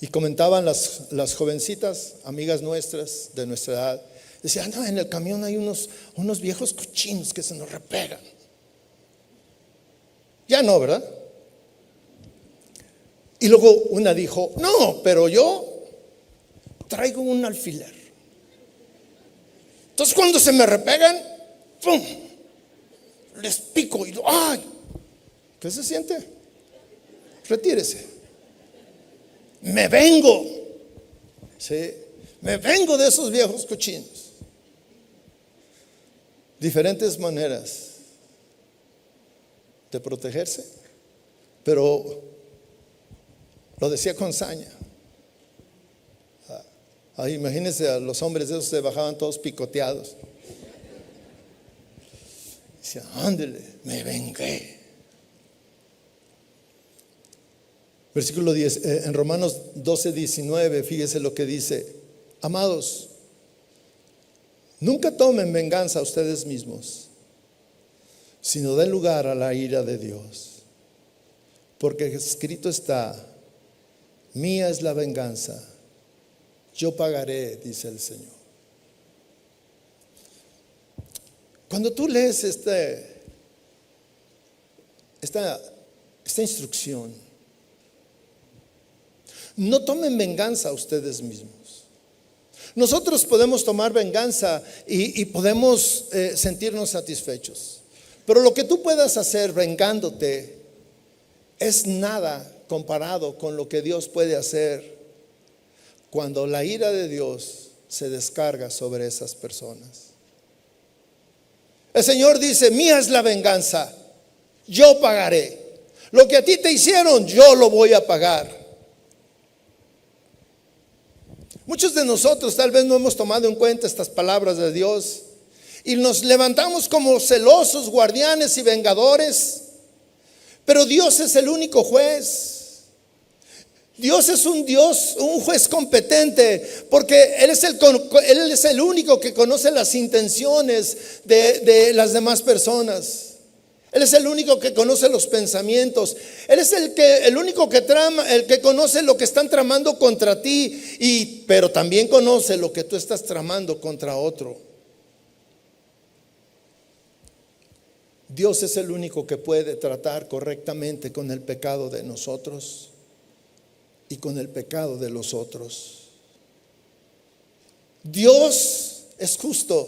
y comentaban las jovencitas, amigas nuestras de nuestra edad, decían: no, en el camión hay unos viejos cochinos que se nos repegan. Ya no, ¿verdad? Y luego una dijo: no, pero yo traigo un alfiler. Entonces cuando se me repegan, ¡pum!, les pico y ¡ay! ¿Qué se siente? Retírese. Me vengo. Sí, me vengo de esos viejos cochinos. Diferentes maneras de protegerse, pero lo decía con saña. Imagínense a los hombres esos, se bajaban todos picoteados. Decía: ándele, me vengué. Versículo 10, en Romanos 12:19, fíjese lo que dice: amados, Nunca tomen venganza a ustedes mismos, sino den lugar a la ira de Dios. Porque escrito está: mía es la venganza, yo pagaré, dice el Señor. Cuando tú lees esta instrucción, no tomen venganza a ustedes mismos. Nosotros podemos tomar venganza y podemos sentirnos satisfechos, pero lo que tú puedas hacer vengándote es nada comparado con lo que Dios puede hacer cuando la ira de Dios se descarga sobre esas personas. El Señor dice: mía es la venganza, yo pagaré. Lo que a ti te hicieron, yo lo voy a pagar. Muchos de nosotros tal vez no hemos tomado en cuenta estas palabras de Dios y nos levantamos como celosos guardianes y vengadores, pero Dios es el único juez. Dios es un Dios, un juez competente, porque Él es el único que conoce las intenciones de las demás personas. Él es el único que conoce los pensamientos. Él es el único que conoce lo que están tramando contra ti, pero también conoce lo que tú estás tramando contra otro. Dios es el único que puede tratar correctamente con el pecado de nosotros y con el pecado de los otros. Dios es justo,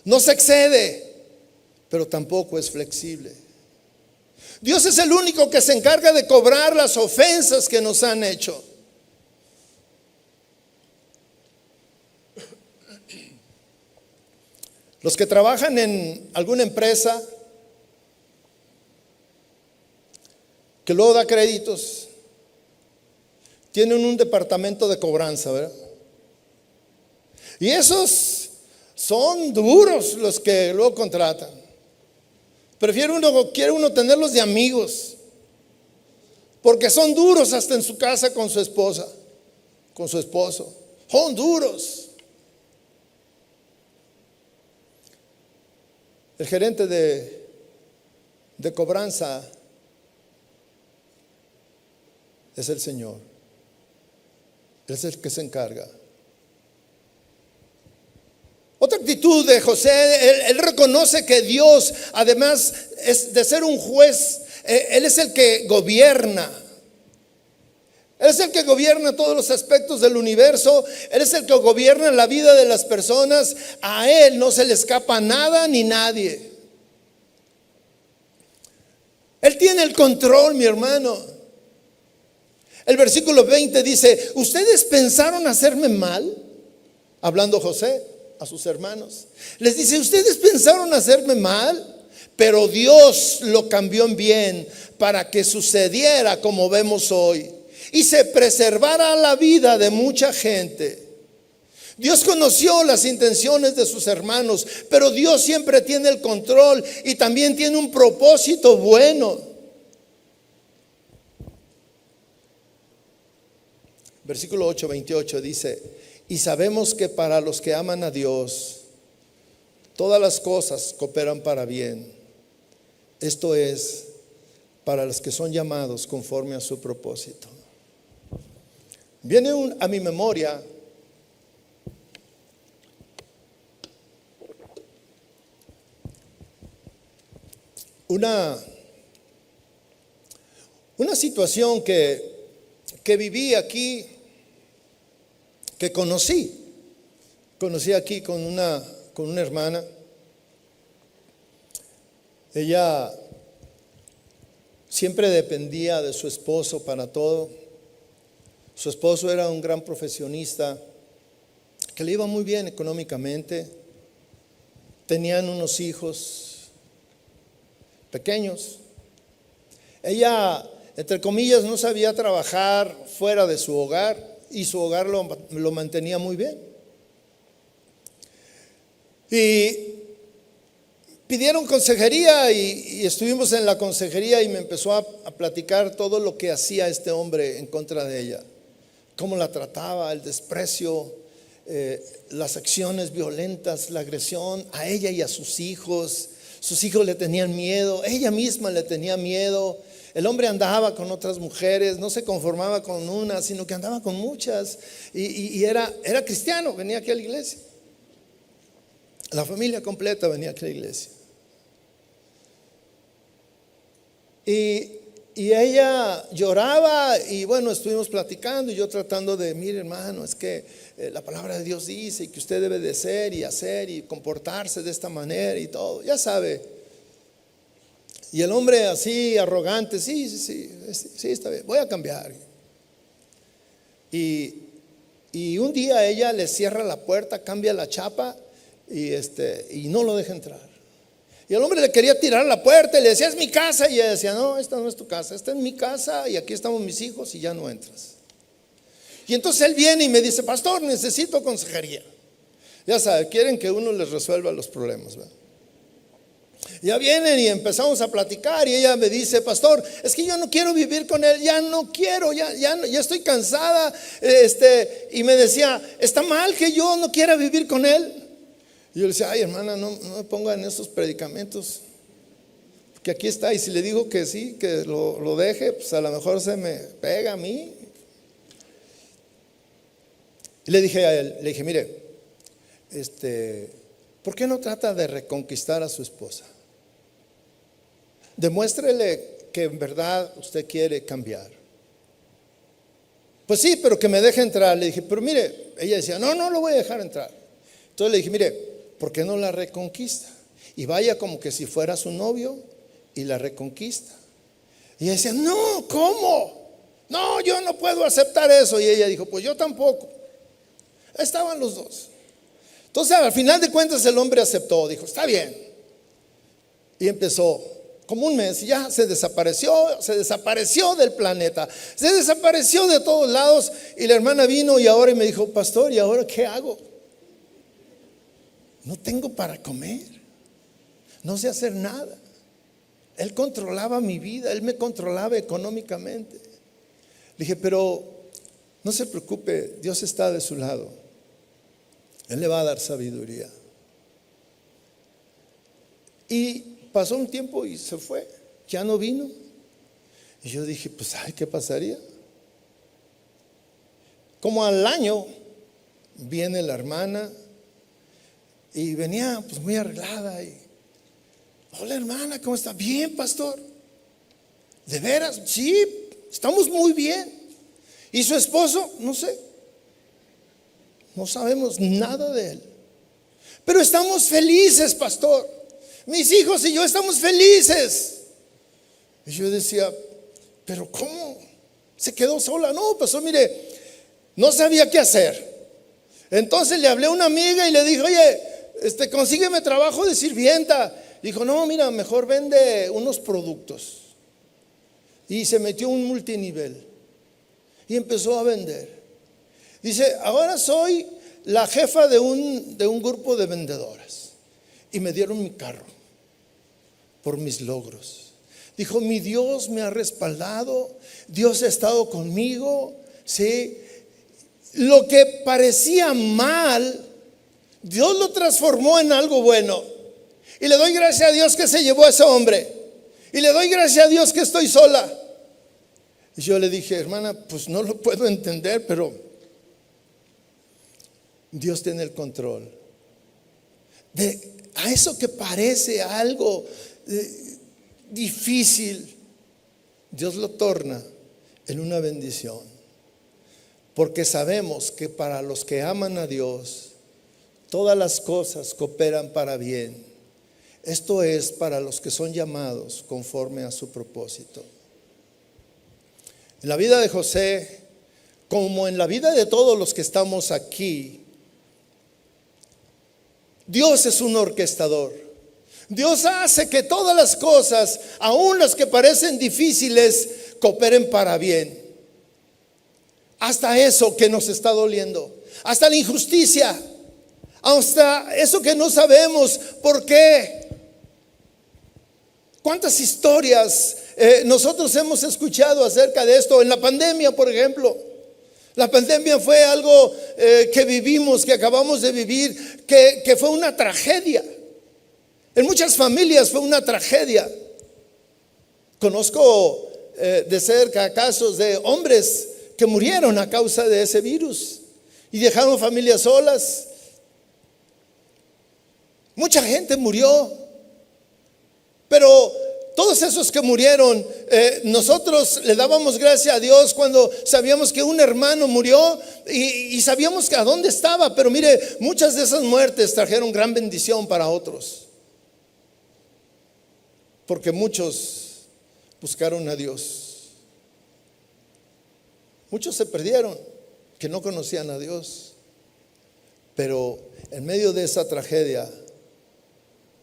no se excede, pero tampoco es flexible. Dios es el único que se encarga de cobrar las ofensas que nos han hecho. Los que trabajan en alguna empresa que luego da créditos, tienen un departamento de cobranza, ¿verdad? Y esos son duros los que luego contratan. Quiere uno tenerlos de amigos, porque son duros hasta en su casa con su esposa, con su esposo. Son duros. El gerente de cobranza es el Señor. Él es el que se encarga. Otra actitud de José, él reconoce que Dios, además de ser un juez, Él es el que gobierna. Él es el que gobierna todos los aspectos del universo. Él es el que gobierna la vida de las personas. A Él no se le escapa nada ni nadie. Él tiene el control, mi hermano. El versículo 20 dice: ¿ustedes pensaron hacerme mal? Hablando José a sus hermanos, les dice: ustedes pensaron hacerme mal, pero Dios lo cambió en bien para que sucediera como vemos hoy y se preservara la vida de mucha gente. Dios conoció las intenciones de sus hermanos, pero Dios siempre tiene el control y también tiene un propósito bueno. Versículo 8:28 dice: y sabemos que para los que aman a Dios, todas las cosas cooperan para bien. Esto es, para los que son llamados conforme a su propósito. Viene a mi memoria una situación que viví aquí, que conocí aquí con una hermana. Ella siempre dependía de su esposo para todo. Su esposo era un gran profesionista que le iba muy bien económicamente. Tenían unos hijos pequeños. Ella, entre comillas, no sabía trabajar fuera de su hogar y su hogar lo mantenía muy bien. Y pidieron consejería y estuvimos en la consejería y me empezó a platicar todo lo que hacía este hombre en contra de ella, cómo la trataba, el desprecio, las acciones violentas, la agresión a ella y a sus hijos. Sus hijos le tenían miedo, ella misma le tenía miedo. El hombre andaba con otras mujeres, no se conformaba con una, sino que andaba con muchas. Y era cristiano, venía aquí a la iglesia. La familia completa venía aquí a la iglesia. Y ella lloraba y bueno, estuvimos platicando y yo tratando de, mire hermano, es que la palabra de Dios dice que usted debe de ser y hacer y comportarse de esta manera y todo, ya sabe. Y el hombre así arrogante, sí, está bien, voy a cambiar. Y un día ella le cierra la puerta, cambia la chapa y no lo deja entrar. Y el hombre le quería tirar la puerta y le decía, es mi casa. Y ella decía, no, esta no es tu casa, esta es mi casa y aquí estamos mis hijos y ya no entras. Y entonces él viene y me dice, pastor, necesito consejería. Ya sabe, quieren que uno les resuelva los problemas, ¿verdad? Ya vienen y empezamos a platicar y ella me dice, pastor, es que yo no quiero vivir con él, ya no quiero, ya estoy cansada. Y me decía, ¿está mal que yo no quiera vivir con él? Y yo le decía, ay hermana, no me ponga en esos predicamentos, que aquí está, y si le digo que sí, que lo deje, pues a lo mejor se me pega a mí. Y le dije a él, le dije, mire, ¿por qué no trata de reconquistar a su esposa? Demuéstrele que en verdad usted quiere cambiar. Pues sí, pero que me deje entrar. Le dije, pero mire, ella decía, no lo voy a dejar entrar. Entonces le dije, mire, ¿por qué no la reconquista? Y vaya como que si fuera su novio y la reconquista. Y ella decía, no, ¿cómo? No, yo no puedo aceptar eso. Y ella dijo, pues yo tampoco. Estaban los dos. Entonces al final de cuentas el hombre aceptó, dijo, está bien. Y empezó como un mes y ya se desapareció del planeta, se desapareció de todos lados. Y la hermana vino y ahora me dijo, pastor, ¿y ahora qué hago? No tengo para comer, no sé hacer nada. Él controlaba mi vida, él me controlaba económicamente. Le dije, pero no se preocupe, Dios está de su lado, Él le va a dar sabiduría. Y pasó un tiempo y se fue, ya no vino. Y yo dije, pues ay, ¿qué pasaría? Como al año viene la hermana y venía pues muy arreglada y, hola hermana, ¿cómo está? Bien, pastor. ¿De veras? Sí, estamos muy bien. ¿Y su esposo? No sé. No sabemos nada de él. Pero estamos felices, pastor. Mis hijos y yo estamos felices. Y yo decía, ¿pero cómo? ¿Se quedó sola? No, pastor, mire, no sabía qué hacer. Entonces le hablé a una amiga y le dije, oye, consígueme trabajo de sirvienta. Dijo, no, mira, mejor vende unos productos. Y se metió un multinivel y empezó a vender. Dice, ahora soy la jefa de un grupo de vendedoras. Y me dieron mi carro por mis logros. Dijo, mi Dios me ha respaldado, Dios ha estado conmigo. ¿Sí? Lo que parecía mal, Dios lo transformó en algo bueno. Y le doy gracias a Dios que se llevó a ese hombre. Y le doy gracias a Dios que estoy sola. Y yo le dije, hermana, pues no lo puedo entender, pero Dios tiene el control. A eso que parece algo difícil, Dios lo torna en una bendición. Porque sabemos que para los que aman a Dios, todas las cosas cooperan para bien. Esto es para los que son llamados conforme a su propósito. En la vida de José, como en la vida de todos los que estamos aquí, Dios es un orquestador. Dios hace que todas las cosas, aun las que parecen difíciles, cooperen para bien. Hasta eso que nos está doliendo, hasta la injusticia, hasta eso que no sabemos por qué. ¿Cuántas historias nosotros hemos escuchado acerca de esto? En la pandemia, por ejemplo, La pandemia fue algo que vivimos, que acabamos de vivir, que fue una tragedia. En muchas familias fue una tragedia. Conozco de cerca casos de hombres que murieron a causa de ese virus y dejaron familias solas. Mucha gente murió, pero todos esos que murieron, nosotros le dábamos gracias a Dios cuando sabíamos que un hermano murió y sabíamos que a dónde estaba. Pero mire, muchas de esas muertes trajeron gran bendición para otros, porque muchos buscaron a Dios. Muchos se perdieron, que no conocían a Dios. Pero en medio de esa tragedia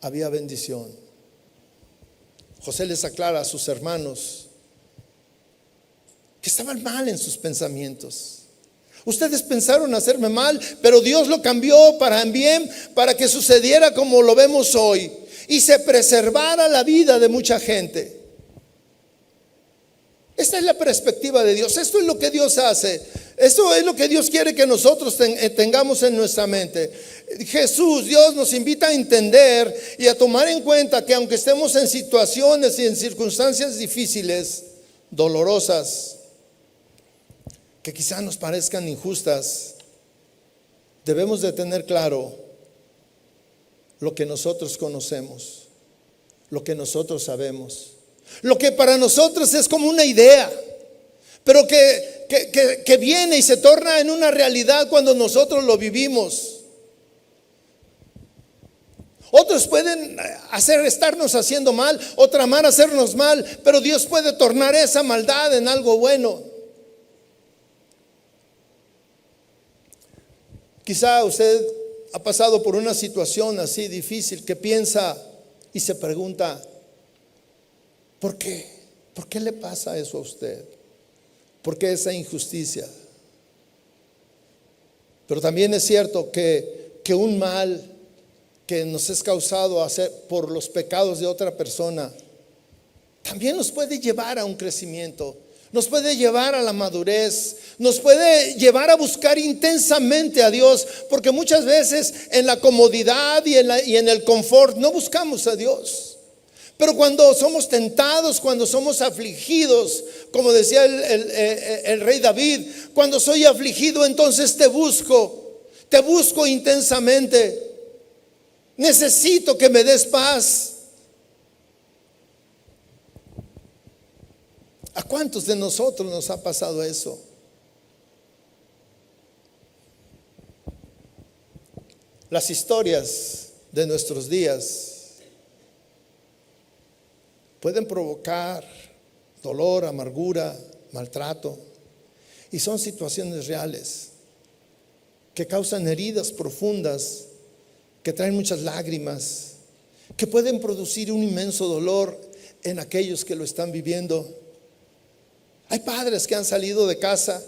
había bendición. José les aclara a sus hermanos que estaban mal en sus pensamientos. Ustedes pensaron hacerme mal, pero Dios lo cambió para bien, para que sucediera como lo vemos hoy y se preservara la vida de mucha gente. Esta es la perspectiva de Dios. Esto es lo que Dios hace. Esto es lo que Dios quiere que nosotros tengamos en nuestra mente. Jesús, Dios nos invita a entender y a tomar en cuenta que aunque estemos en situaciones y en circunstancias difíciles, dolorosas, que quizá nos parezcan injustas, debemos de tener claro lo que nosotros conocemos, lo que nosotros sabemos. Lo que para nosotros es como una idea, pero que viene y se torna en una realidad cuando nosotros lo vivimos. Otros pueden estarnos haciendo mal o tramar hacernos mal, pero Dios puede tornar esa maldad en algo bueno. Quizá usted ha pasado por una situación así difícil que piensa y se pregunta: ¿por qué? ¿Por qué le pasa eso a usted? ¿Por qué esa injusticia? Pero también es cierto que un mal que nos es causado por los pecados de otra persona también nos puede llevar a un crecimiento, nos puede llevar a la madurez, nos puede llevar a buscar intensamente a Dios, porque muchas veces en la comodidad y en el confort no buscamos a Dios. Pero cuando somos tentados, cuando somos afligidos, como decía el rey David, cuando soy afligido, entonces te busco intensamente. Necesito que me des paz. ¿A cuántos de nosotros nos ha pasado eso? Las historias de nuestros días pueden provocar dolor, amargura, maltrato, y son situaciones reales que causan heridas profundas, que traen muchas lágrimas, que pueden producir un inmenso dolor en aquellos que lo están viviendo. Hay padres que han salido de casa,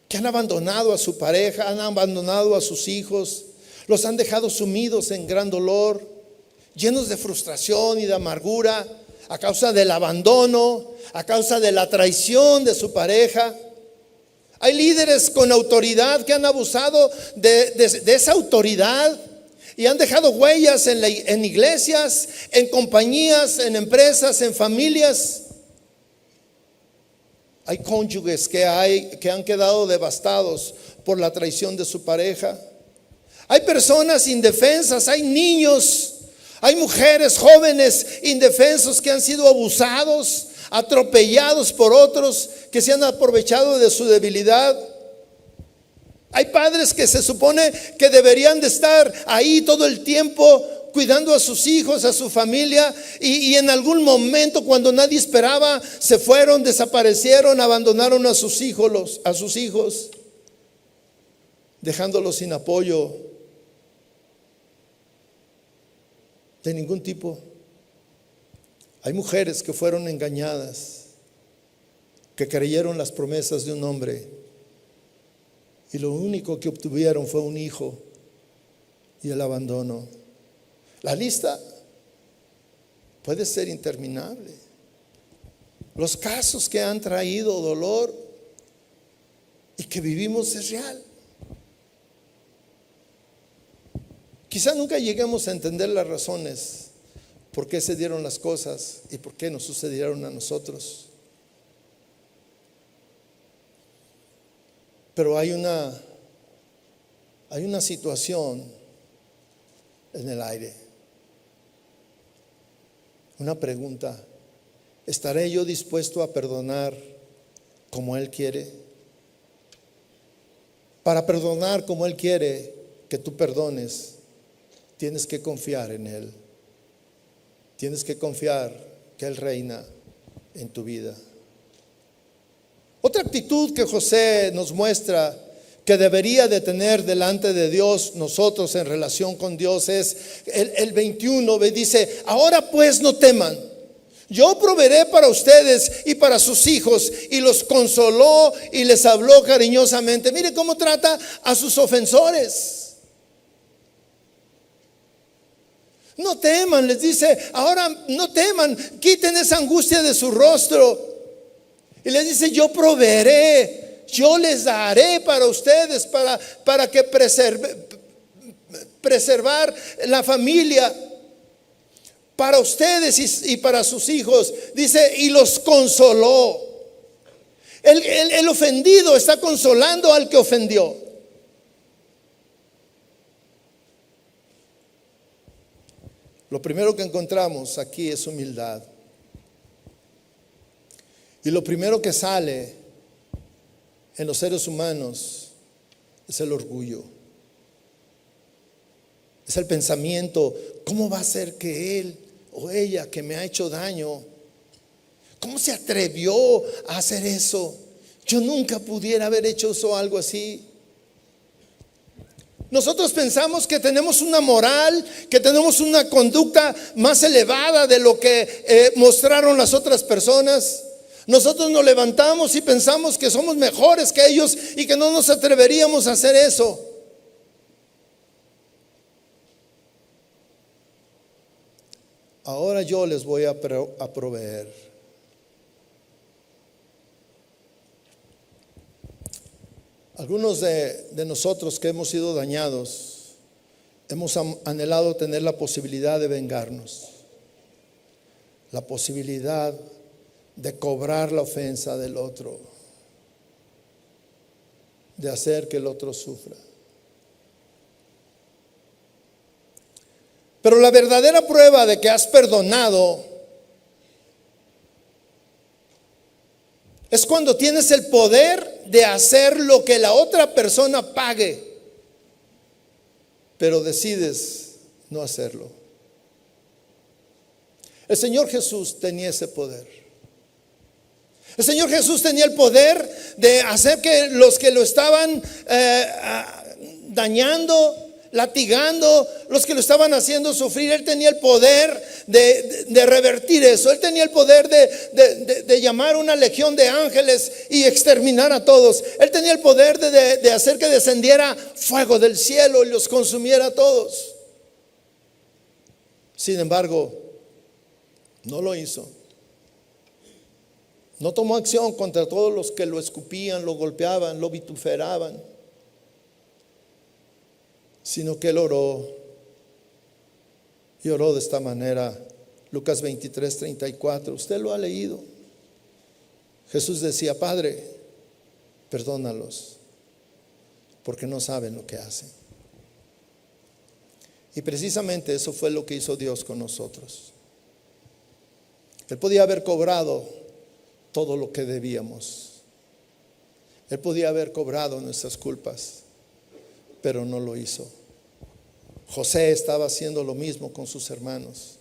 que han abandonado a su pareja, han abandonado a sus hijos, los han dejado sumidos en gran dolor, llenos de frustración y de amargura a causa del abandono, a causa de la traición de su pareja. Hay líderes con autoridad que han abusado de esa autoridad y han dejado huellas en iglesias, en compañías, en empresas, en familias. Hay cónyuges que han quedado devastados por la traición de su pareja. Hay personas indefensas, hay niños, hay mujeres jóvenes indefensos que han sido abusados, atropellados por otros que se han aprovechado de su debilidad. Hay padres que se supone que deberían de estar ahí todo el tiempo cuidando a sus hijos, a su familia, y en algún momento, cuando nadie esperaba, se fueron, desaparecieron, abandonaron a sus hijos, dejándolos sin apoyo de ningún tipo. Hay mujeres que fueron engañadas, que creyeron las promesas de un hombre y lo único que obtuvieron fue un hijo y el abandono. La lista puede ser interminable. Los casos que han traído dolor y que vivimos es real. Quizá nunca lleguemos a entender las razones por qué se dieron las cosas y por qué nos sucedieron a nosotros. Pero hay una situación en el aire. Una pregunta: ¿estaré yo dispuesto a perdonar como Él quiere? Para perdonar como Él quiere que tú perdones, tienes que confiar en Él. Tienes que confiar que Él reina en tu vida. Otra actitud que José nos muestra que debería de tener delante de Dios nosotros en relación con Dios es el 21, dice: ahora pues no teman, yo proveeré para ustedes y para sus hijos. Y los consoló y les habló cariñosamente. Mire cómo trata a sus ofensores. No teman, les dice, ahora no teman, quiten esa angustia de su rostro. Y les dice: yo proveeré, yo les daré para ustedes, para que preservar la familia, para ustedes y para sus hijos. Dice: y los consoló. El ofendido está consolando al que ofendió. Lo primero que encontramos aquí es humildad. Y lo primero que sale en los seres humanos es el orgullo. Es el pensamiento: ¿cómo va a ser que él o ella que me ha hecho daño, cómo se atrevió a hacer eso? Yo nunca pudiera haber hecho algo así. Nosotros pensamos que tenemos una moral, que tenemos una conducta más elevada de lo que mostraron las otras personas. Nosotros nos levantamos y pensamos que somos mejores que ellos y que no nos atreveríamos a hacer eso. Ahora yo les voy a proveer. Algunos de nosotros que hemos sido dañados hemos anhelado tener la posibilidad de vengarnos, la posibilidad de cobrar la ofensa del otro, de hacer que el otro sufra. Pero la verdadera prueba de que has perdonado es cuando tienes el poder de hacer lo que la otra persona pague, pero decides no hacerlo. El Señor Jesús tenía ese poder. El Señor Jesús tenía el poder de hacer que los que lo estaban dañando, latigando, los que lo estaban haciendo sufrir, Él tenía el poder de revertir eso. Él tenía el poder de llamar una legión de ángeles y exterminar a todos. Él tenía el poder de hacer que descendiera fuego del cielo y los consumiera a todos. Sin embargo, no lo hizo. No tomó acción contra todos los que lo escupían, lo golpeaban, lo vituperaban, sino que Él oró. Y oró de esta manera. Lucas 23:34. Usted lo ha leído. Jesús decía: Padre, perdónalos, porque no saben lo que hacen. Y precisamente eso fue lo que hizo Dios con nosotros. Él podía haber cobrado todo lo que debíamos. Él podía haber cobrado nuestras culpas, pero no lo hizo. José estaba haciendo lo mismo con sus hermanos.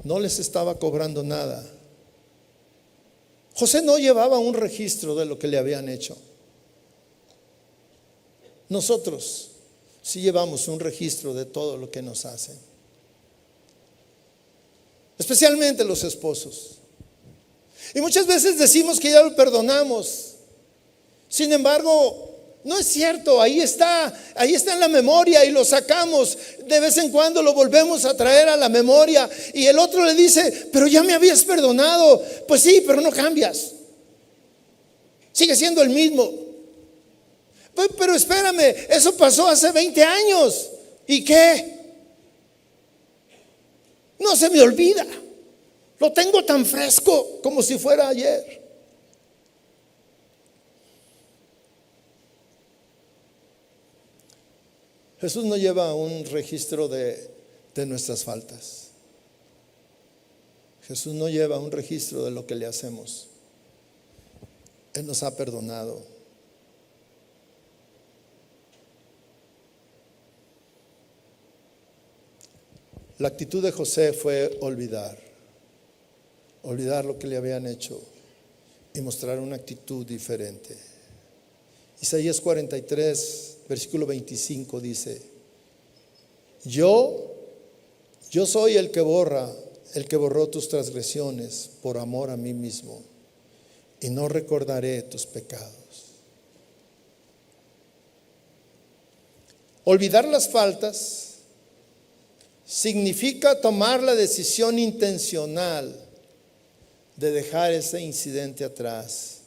No les estaba cobrando nada. José no llevaba un registro de lo que le habían hecho. Nosotros sí llevamos un registro de todo lo que nos hacen, especialmente los esposos. Y muchas veces decimos que ya lo perdonamos. Sin embargo, no es cierto. Ahí está en la memoria y lo sacamos. De vez en cuando lo volvemos a traer a la memoria. Y el otro le dice: pero ya me habías perdonado. Pues sí, pero no cambias. Sigue siendo el mismo. Pero espérame, eso pasó hace 20 años. ¿Y qué? No se me olvida. Lo tengo tan fresco como si fuera ayer. Jesús no lleva un registro de nuestras faltas. Jesús no lleva un registro de lo que le hacemos. Él nos ha perdonado. La actitud de José fue olvidar lo que le habían hecho y mostrar una actitud diferente. Isaías 43, versículo 25 dice: Yo soy el que borró tus transgresiones por amor a mí mismo, y no recordaré tus pecados. Olvidar las faltas significa tomar la decisión intencional de dejar ese incidente atrás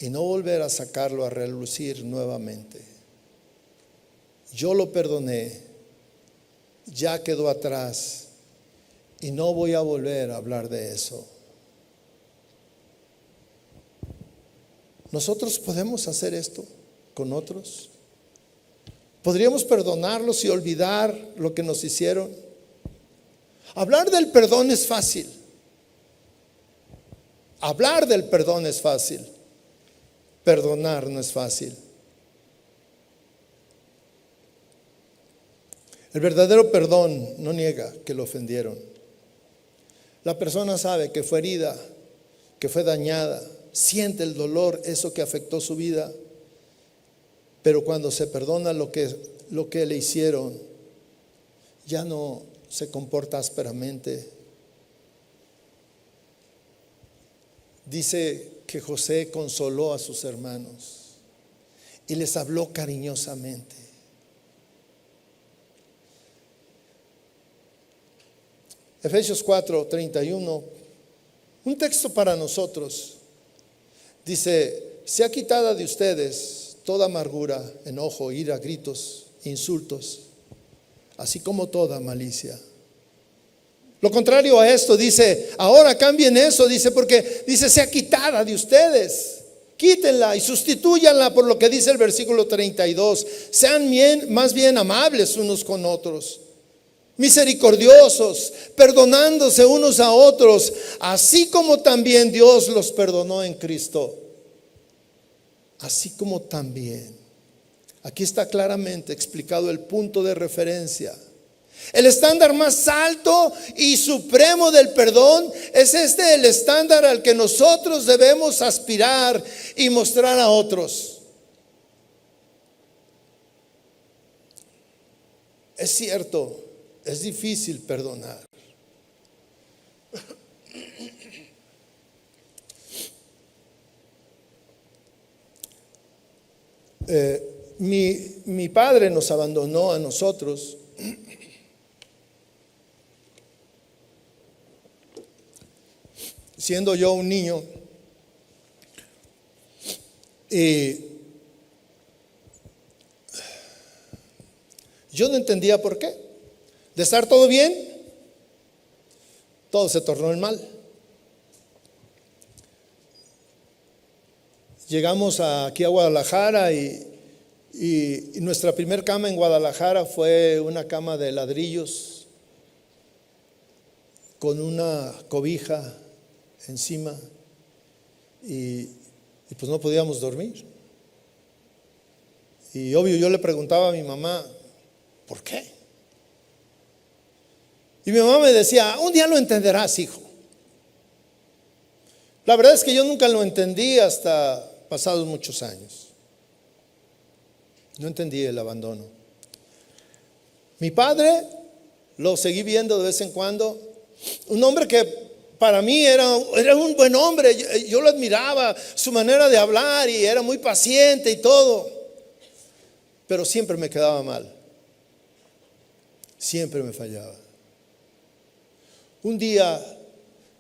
y no volver a sacarlo a relucir nuevamente. Yo lo perdoné, ya quedó atrás y no voy a volver a hablar de eso. ¿Nosotros podemos hacer esto con otros? ¿Podríamos perdonarlos y olvidar lo que nos hicieron? Hablar del perdón es fácil. Hablar del perdón es fácil. Perdonar no es fácil. El verdadero perdón no niega que lo ofendieron. La persona sabe que fue herida, que fue dañada, siente el dolor, eso que afectó su vida. Pero cuando se perdona lo que le hicieron, ya no se comporta ásperamente. Dice que José consoló a sus hermanos y les habló cariñosamente. Efesios 4:31, un texto para nosotros. Dice: sea quitada de ustedes toda amargura, enojo, ira, gritos, insultos, así como toda malicia. Lo contrario a esto dice: ahora cambien eso, dice, porque dice sea quitada de ustedes. Quítenla y sustitúyanla por lo que dice el versículo 32. Sean más bien amables unos con otros, misericordiosos, perdonándose unos a otros, así como también Dios los perdonó en Cristo. Así como también. Aquí está claramente explicado el punto de referencia. El estándar más alto y supremo del perdón es el estándar al que nosotros debemos aspirar y mostrar a otros. Es cierto, es difícil perdonar. Mi padre nos abandonó a nosotros siendo yo un niño, y yo no entendía por qué. De estar todo bien, todo se tornó en mal. Llegamos aquí a Guadalajara y nuestra primer cama en Guadalajara fue una cama de ladrillos con una cobija encima y pues no podíamos dormir. Y obvio yo le preguntaba a mi mamá, ¿por qué? Y mi mamá me decía: un día lo entenderás, hijo. La verdad es que yo nunca lo entendí hasta pasados muchos años. No entendí el abandono. Mi padre lo seguí viendo de vez en cuando. Un hombre que para mí era un buen hombre. Yo lo admiraba, su manera de hablar, y era muy paciente y todo. Pero siempre me quedaba mal. Siempre me fallaba. Un día,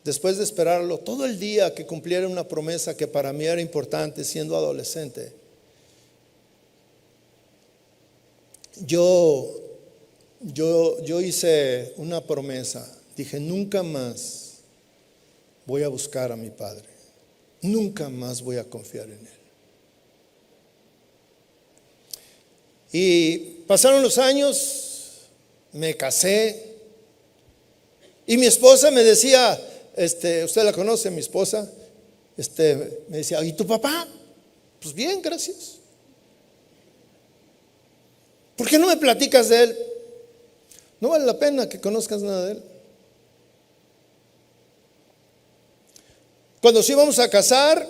después de esperarlo todo el día que cumpliera una promesa que para mí era importante siendo adolescente, yo hice una promesa. Dije, nunca más voy a buscar a mi padre. Nunca más voy a confiar en él. Y pasaron los años, me casé. Y mi esposa me decía, usted la conoce, mi esposa, me decía, ¿y tu papá? Pues bien, gracias. ¿Por qué no me platicas de él? No vale la pena que conozcas nada de él. Cuando nos íbamos a casar,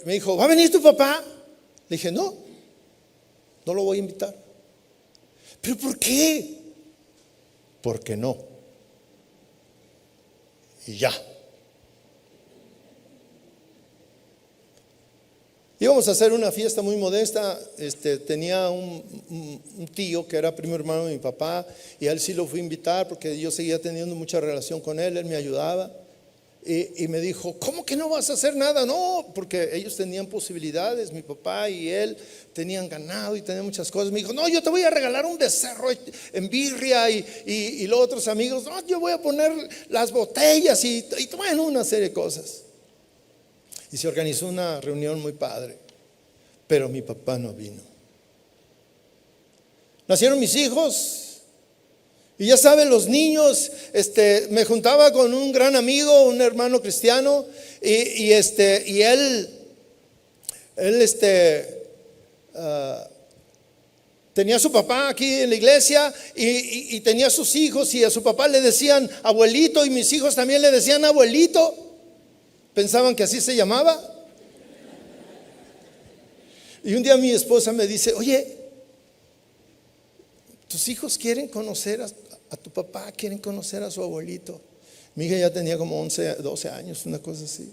me dijo, ¿va a venir tu papá? Le dije, no lo voy a invitar. ¿Pero por qué? Porque no. Y ya. Íbamos a hacer una fiesta muy modesta. Tenía un tío que era primo hermano de mi papá, y a él sí lo fui a invitar porque yo seguía teniendo mucha relación con él, él me ayudaba. Y me dijo, ¿cómo que no vas a hacer nada? No, porque ellos tenían posibilidades, mi papá y él tenían ganado y tenían muchas cosas. Me dijo, no, yo te voy a regalar un becerro en birria, y los otros amigos, no, yo voy a poner las botellas y bueno, una serie de cosas. Y se organizó una reunión muy padre, pero mi papá no vino. Nacieron mis hijos. Y ya saben, los niños, me juntaba con un gran amigo, un hermano cristiano, y él tenía a su papá aquí en la iglesia, y tenía a sus hijos, y a su papá le decían abuelito, y mis hijos también le decían abuelito. Pensaban que así se llamaba. Y un día mi esposa me dice, oye, tus hijos quieren conocer a tu papá, quieren conocer a su abuelito. Mi hija ya tenía como 11, 12 años, una cosa así.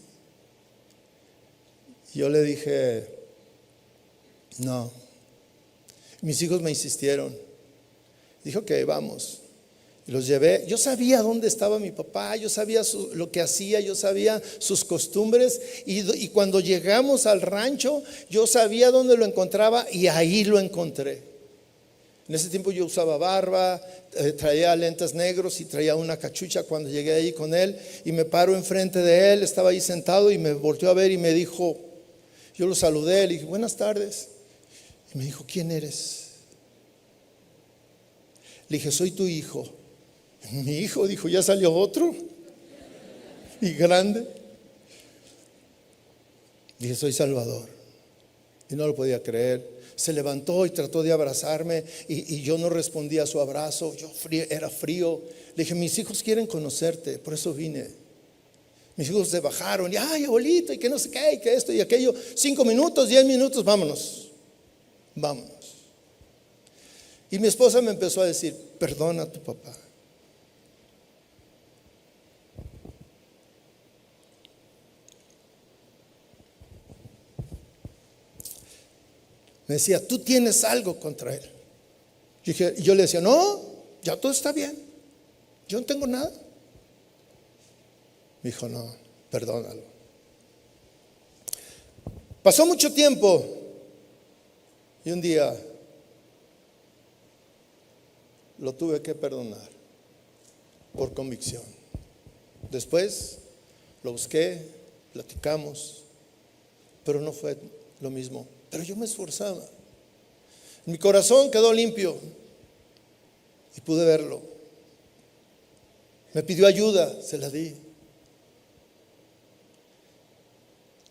Y yo le dije, no. Mis hijos me insistieron. Dijo que vamos. Y los llevé. Yo sabía dónde estaba mi papá, yo sabía lo que hacía, yo sabía sus costumbres. Y cuando llegamos al rancho, yo sabía dónde lo encontraba, y ahí lo encontré. En ese tiempo yo usaba barba, traía lentes negros y traía una cachucha. Cuando llegué ahí con él y me paro enfrente de él, estaba ahí sentado y me volteó a ver y me dijo, yo lo saludé, le dije, buenas tardes. Y me dijo, ¿quién eres? Le dije, soy tu hijo. Mi hijo, dijo, ya salió otro y grande. Dije, soy Salvador. Y no lo podía creer. Se levantó y trató de abrazarme, y yo no respondía a su abrazo. Era frío. Le dije, mis hijos quieren conocerte, por eso vine. Mis hijos se bajaron y, ay, abuelito, y que no sé qué, y que esto y aquello. 5 minutos, 10 minutos, vámonos. Y mi esposa me empezó a decir, perdona a tu papá. Me decía, tú tienes algo contra él. Yo le decía, no, ya todo está bien, yo no tengo nada. Me dijo, no, perdónalo. Pasó mucho tiempo y un día lo tuve que perdonar por convicción. Después lo busqué, platicamos, pero no fue lo mismo. Pero yo me esforzaba. Mi corazón quedó limpio y pude verlo. Me pidió ayuda, se la di.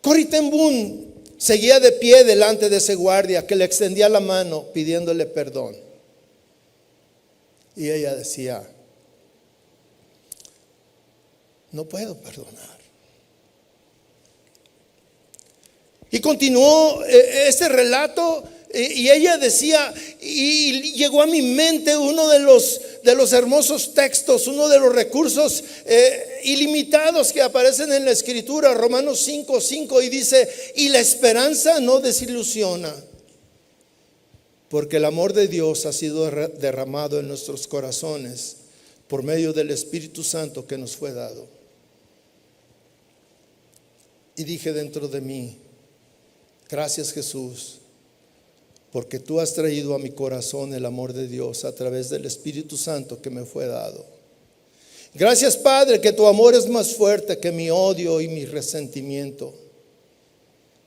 Corrie ten Boom seguía de pie delante de ese guardia que le extendía la mano pidiéndole perdón. Y ella decía, no puedo perdonar. Y continuó este relato, y ella decía, y llegó a mi mente uno de los hermosos textos, uno de los recursos ilimitados que aparecen en la Escritura, Romanos 5:5, y dice, y la esperanza no desilusiona, porque el amor de Dios ha sido derramado en nuestros corazones por medio del Espíritu Santo que nos fue dado. Y dije dentro de mí, gracias Jesús, porque tú has traído a mi corazón el amor de Dios a través del Espíritu Santo que me fue dado. Gracias, Padre, que tu amor es más fuerte que mi odio y mi resentimiento.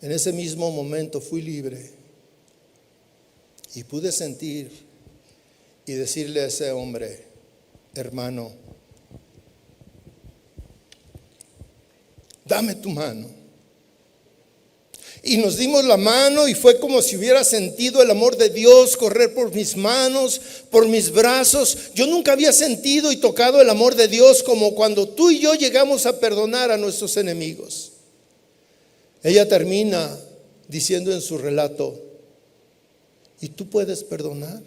En ese mismo momento fui libre y pude sentir y decirle a ese hombre: hermano, dame tu mano. Y nos dimos la mano y fue como si hubiera sentido el amor de Dios correr por mis manos, por mis brazos. Yo nunca había sentido y tocado el amor de Dios como cuando tú y yo llegamos a perdonar a nuestros enemigos. Ella termina diciendo en su relato: ¿y tú puedes perdonar?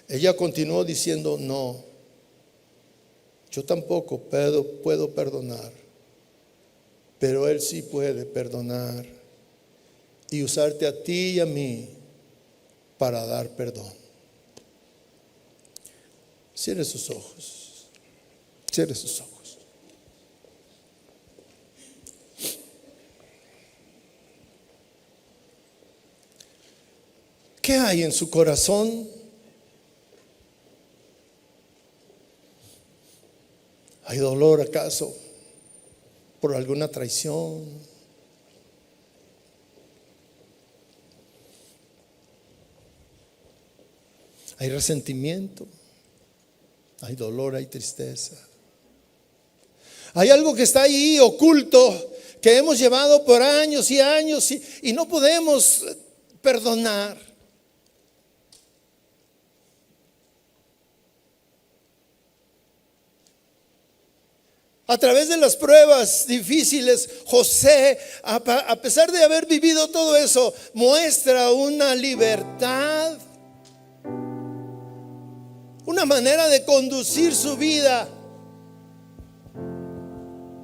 Ella continuó diciendo: no, yo tampoco puedo perdonar, pero Él sí puede perdonar y usarte a ti y a mí para dar perdón. Cierre sus ojos. Cierre sus ojos. ¿Qué hay en su corazón? ¿Hay dolor acaso por alguna traición? ¿Hay resentimiento? ¿Hay dolor? ¿Hay tristeza? Hay algo que está ahí oculto, que hemos llevado por años y años y no podemos perdonar. A través de las pruebas difíciles, José, a pesar de haber vivido todo eso, muestra una libertad, una manera de conducir su vida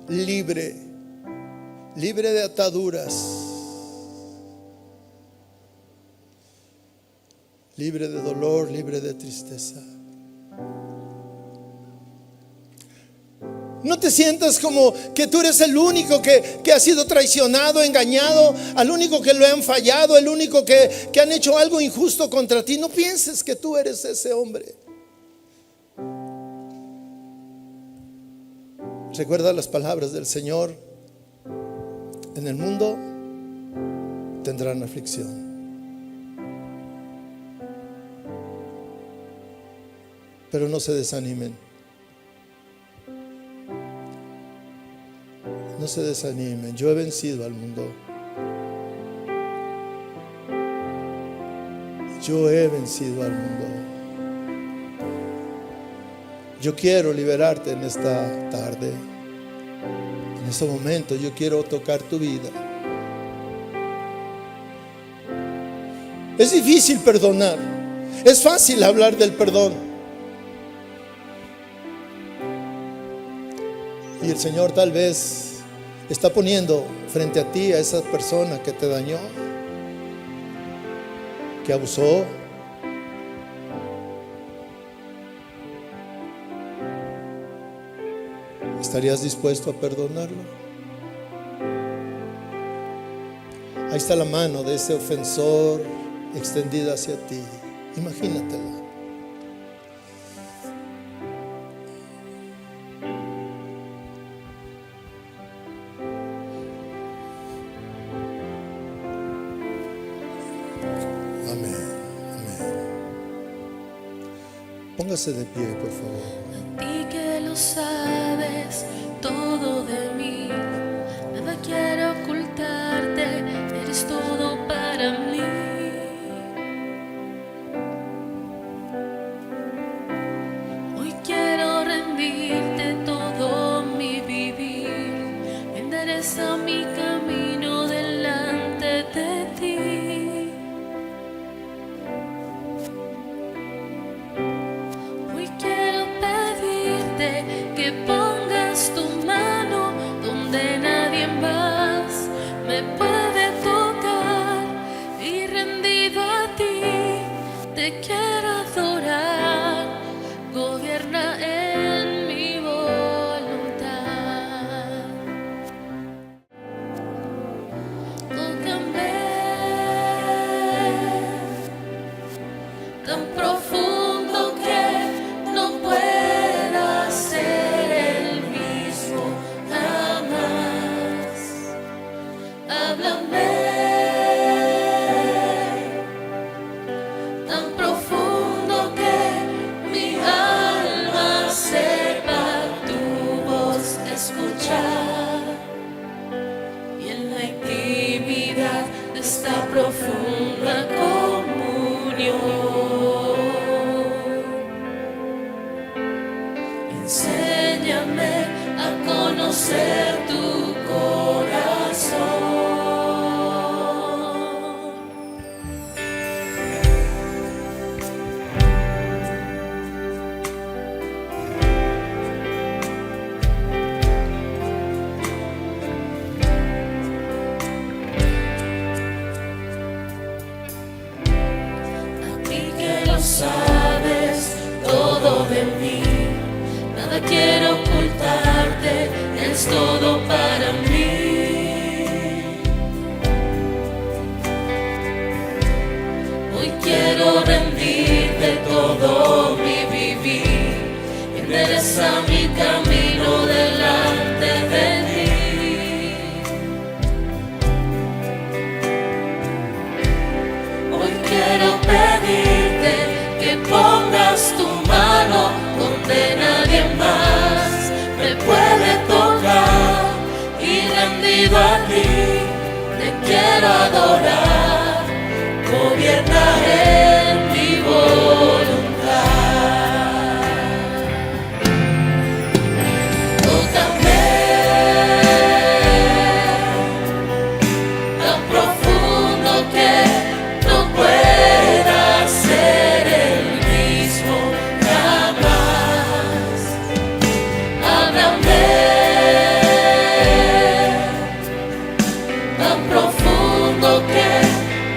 libre, libre de ataduras, libre de dolor, libre de tristeza. No te sientas como que tú eres el único que ha sido traicionado, engañado, al único que lo han fallado, el único que han hecho algo injusto contra ti. No pienses que tú eres ese hombre. Recuerda las palabras del Señor: en el mundo tendrán aflicción. Pero no se desanimen. No se desanimen. Yo he vencido al mundo. Yo he vencido al mundo. Yo quiero liberarte en esta tarde. En este momento yo quiero tocar tu vida. Es difícil perdonar. Es fácil hablar del perdón. Y el Señor tal vez está poniendo frente a ti a esa persona que te dañó, que abusó. ¿Estarías dispuesto a perdonarlo? Ahí está la mano de ese ofensor extendida hacia ti. Imagínatela. Póngase de pie, por favor. A ti que lo sabes todo de mí, nada quiero ocultarte, eres todo para mí. Hoy quiero rendirte todo mi vivir, endereza mi camino delante de ti. Que Enséñame a conocer tu corazón. Sabes todo de mí, nada quiero ocultarte, es todo para mí. Hoy quiero rendirte todo mi vivir, endereza mi camino delante de ti. Hoy quiero pedirte que pongas tu mano donde nadie más me puede tocar, y rendido a ti te quiero adorar, gobierna en mi voluntad. Tócame tan profundo que no pueda ser el mismo jamás. Háblame tan profundo que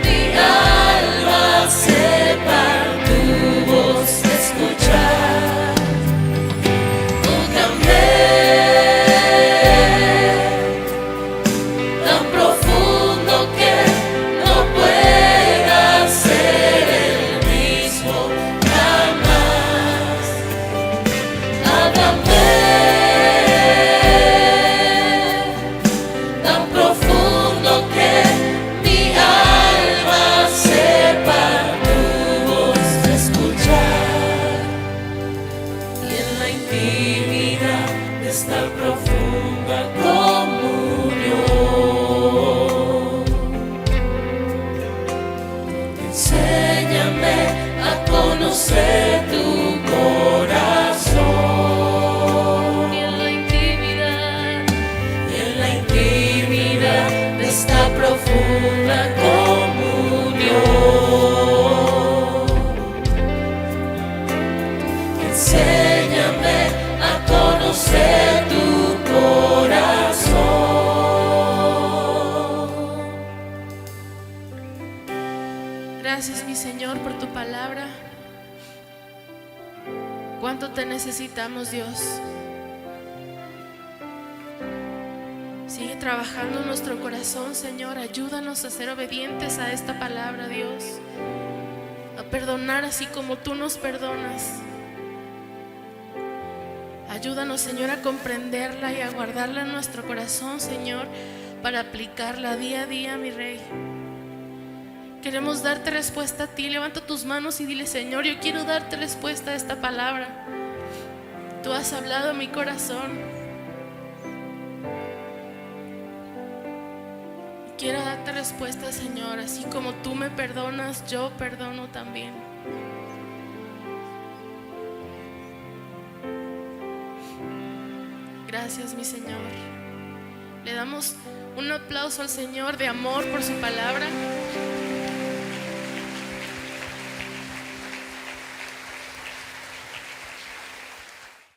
mi alma sepa tu voz escuchar. Tócame tan profundo que no pueda ser el mismo jamás. Háblame tan profundo que mi alma sepa tu voz escuchar. Y en la intimidad de esta profunda comunión, enséñame a conocer tu corazón. Y en la intimidad de esta profunda comunión, enséñame a conocer tu corazón. Gracias, mi Señor, por tu palabra. Cuánto te necesitamos, Dios. Sigue trabajando en nuestro corazón, Señor. Ayúdanos a ser obedientes a esta palabra, Dios. A perdonar así como tú nos perdonas. Ayúdanos, Señor, a comprenderla y a guardarla en nuestro corazón, Señor, para aplicarla día a día, mi Rey. Queremos darte respuesta a ti. Levanta tus manos y dile: Señor, yo quiero darte respuesta a esta palabra. Tú has hablado a mi corazón. Quiero darte respuesta, Señor. Así como tú me perdonas, yo perdono también. Gracias, mi Señor. Le damos un aplauso al Señor de amor por su palabra.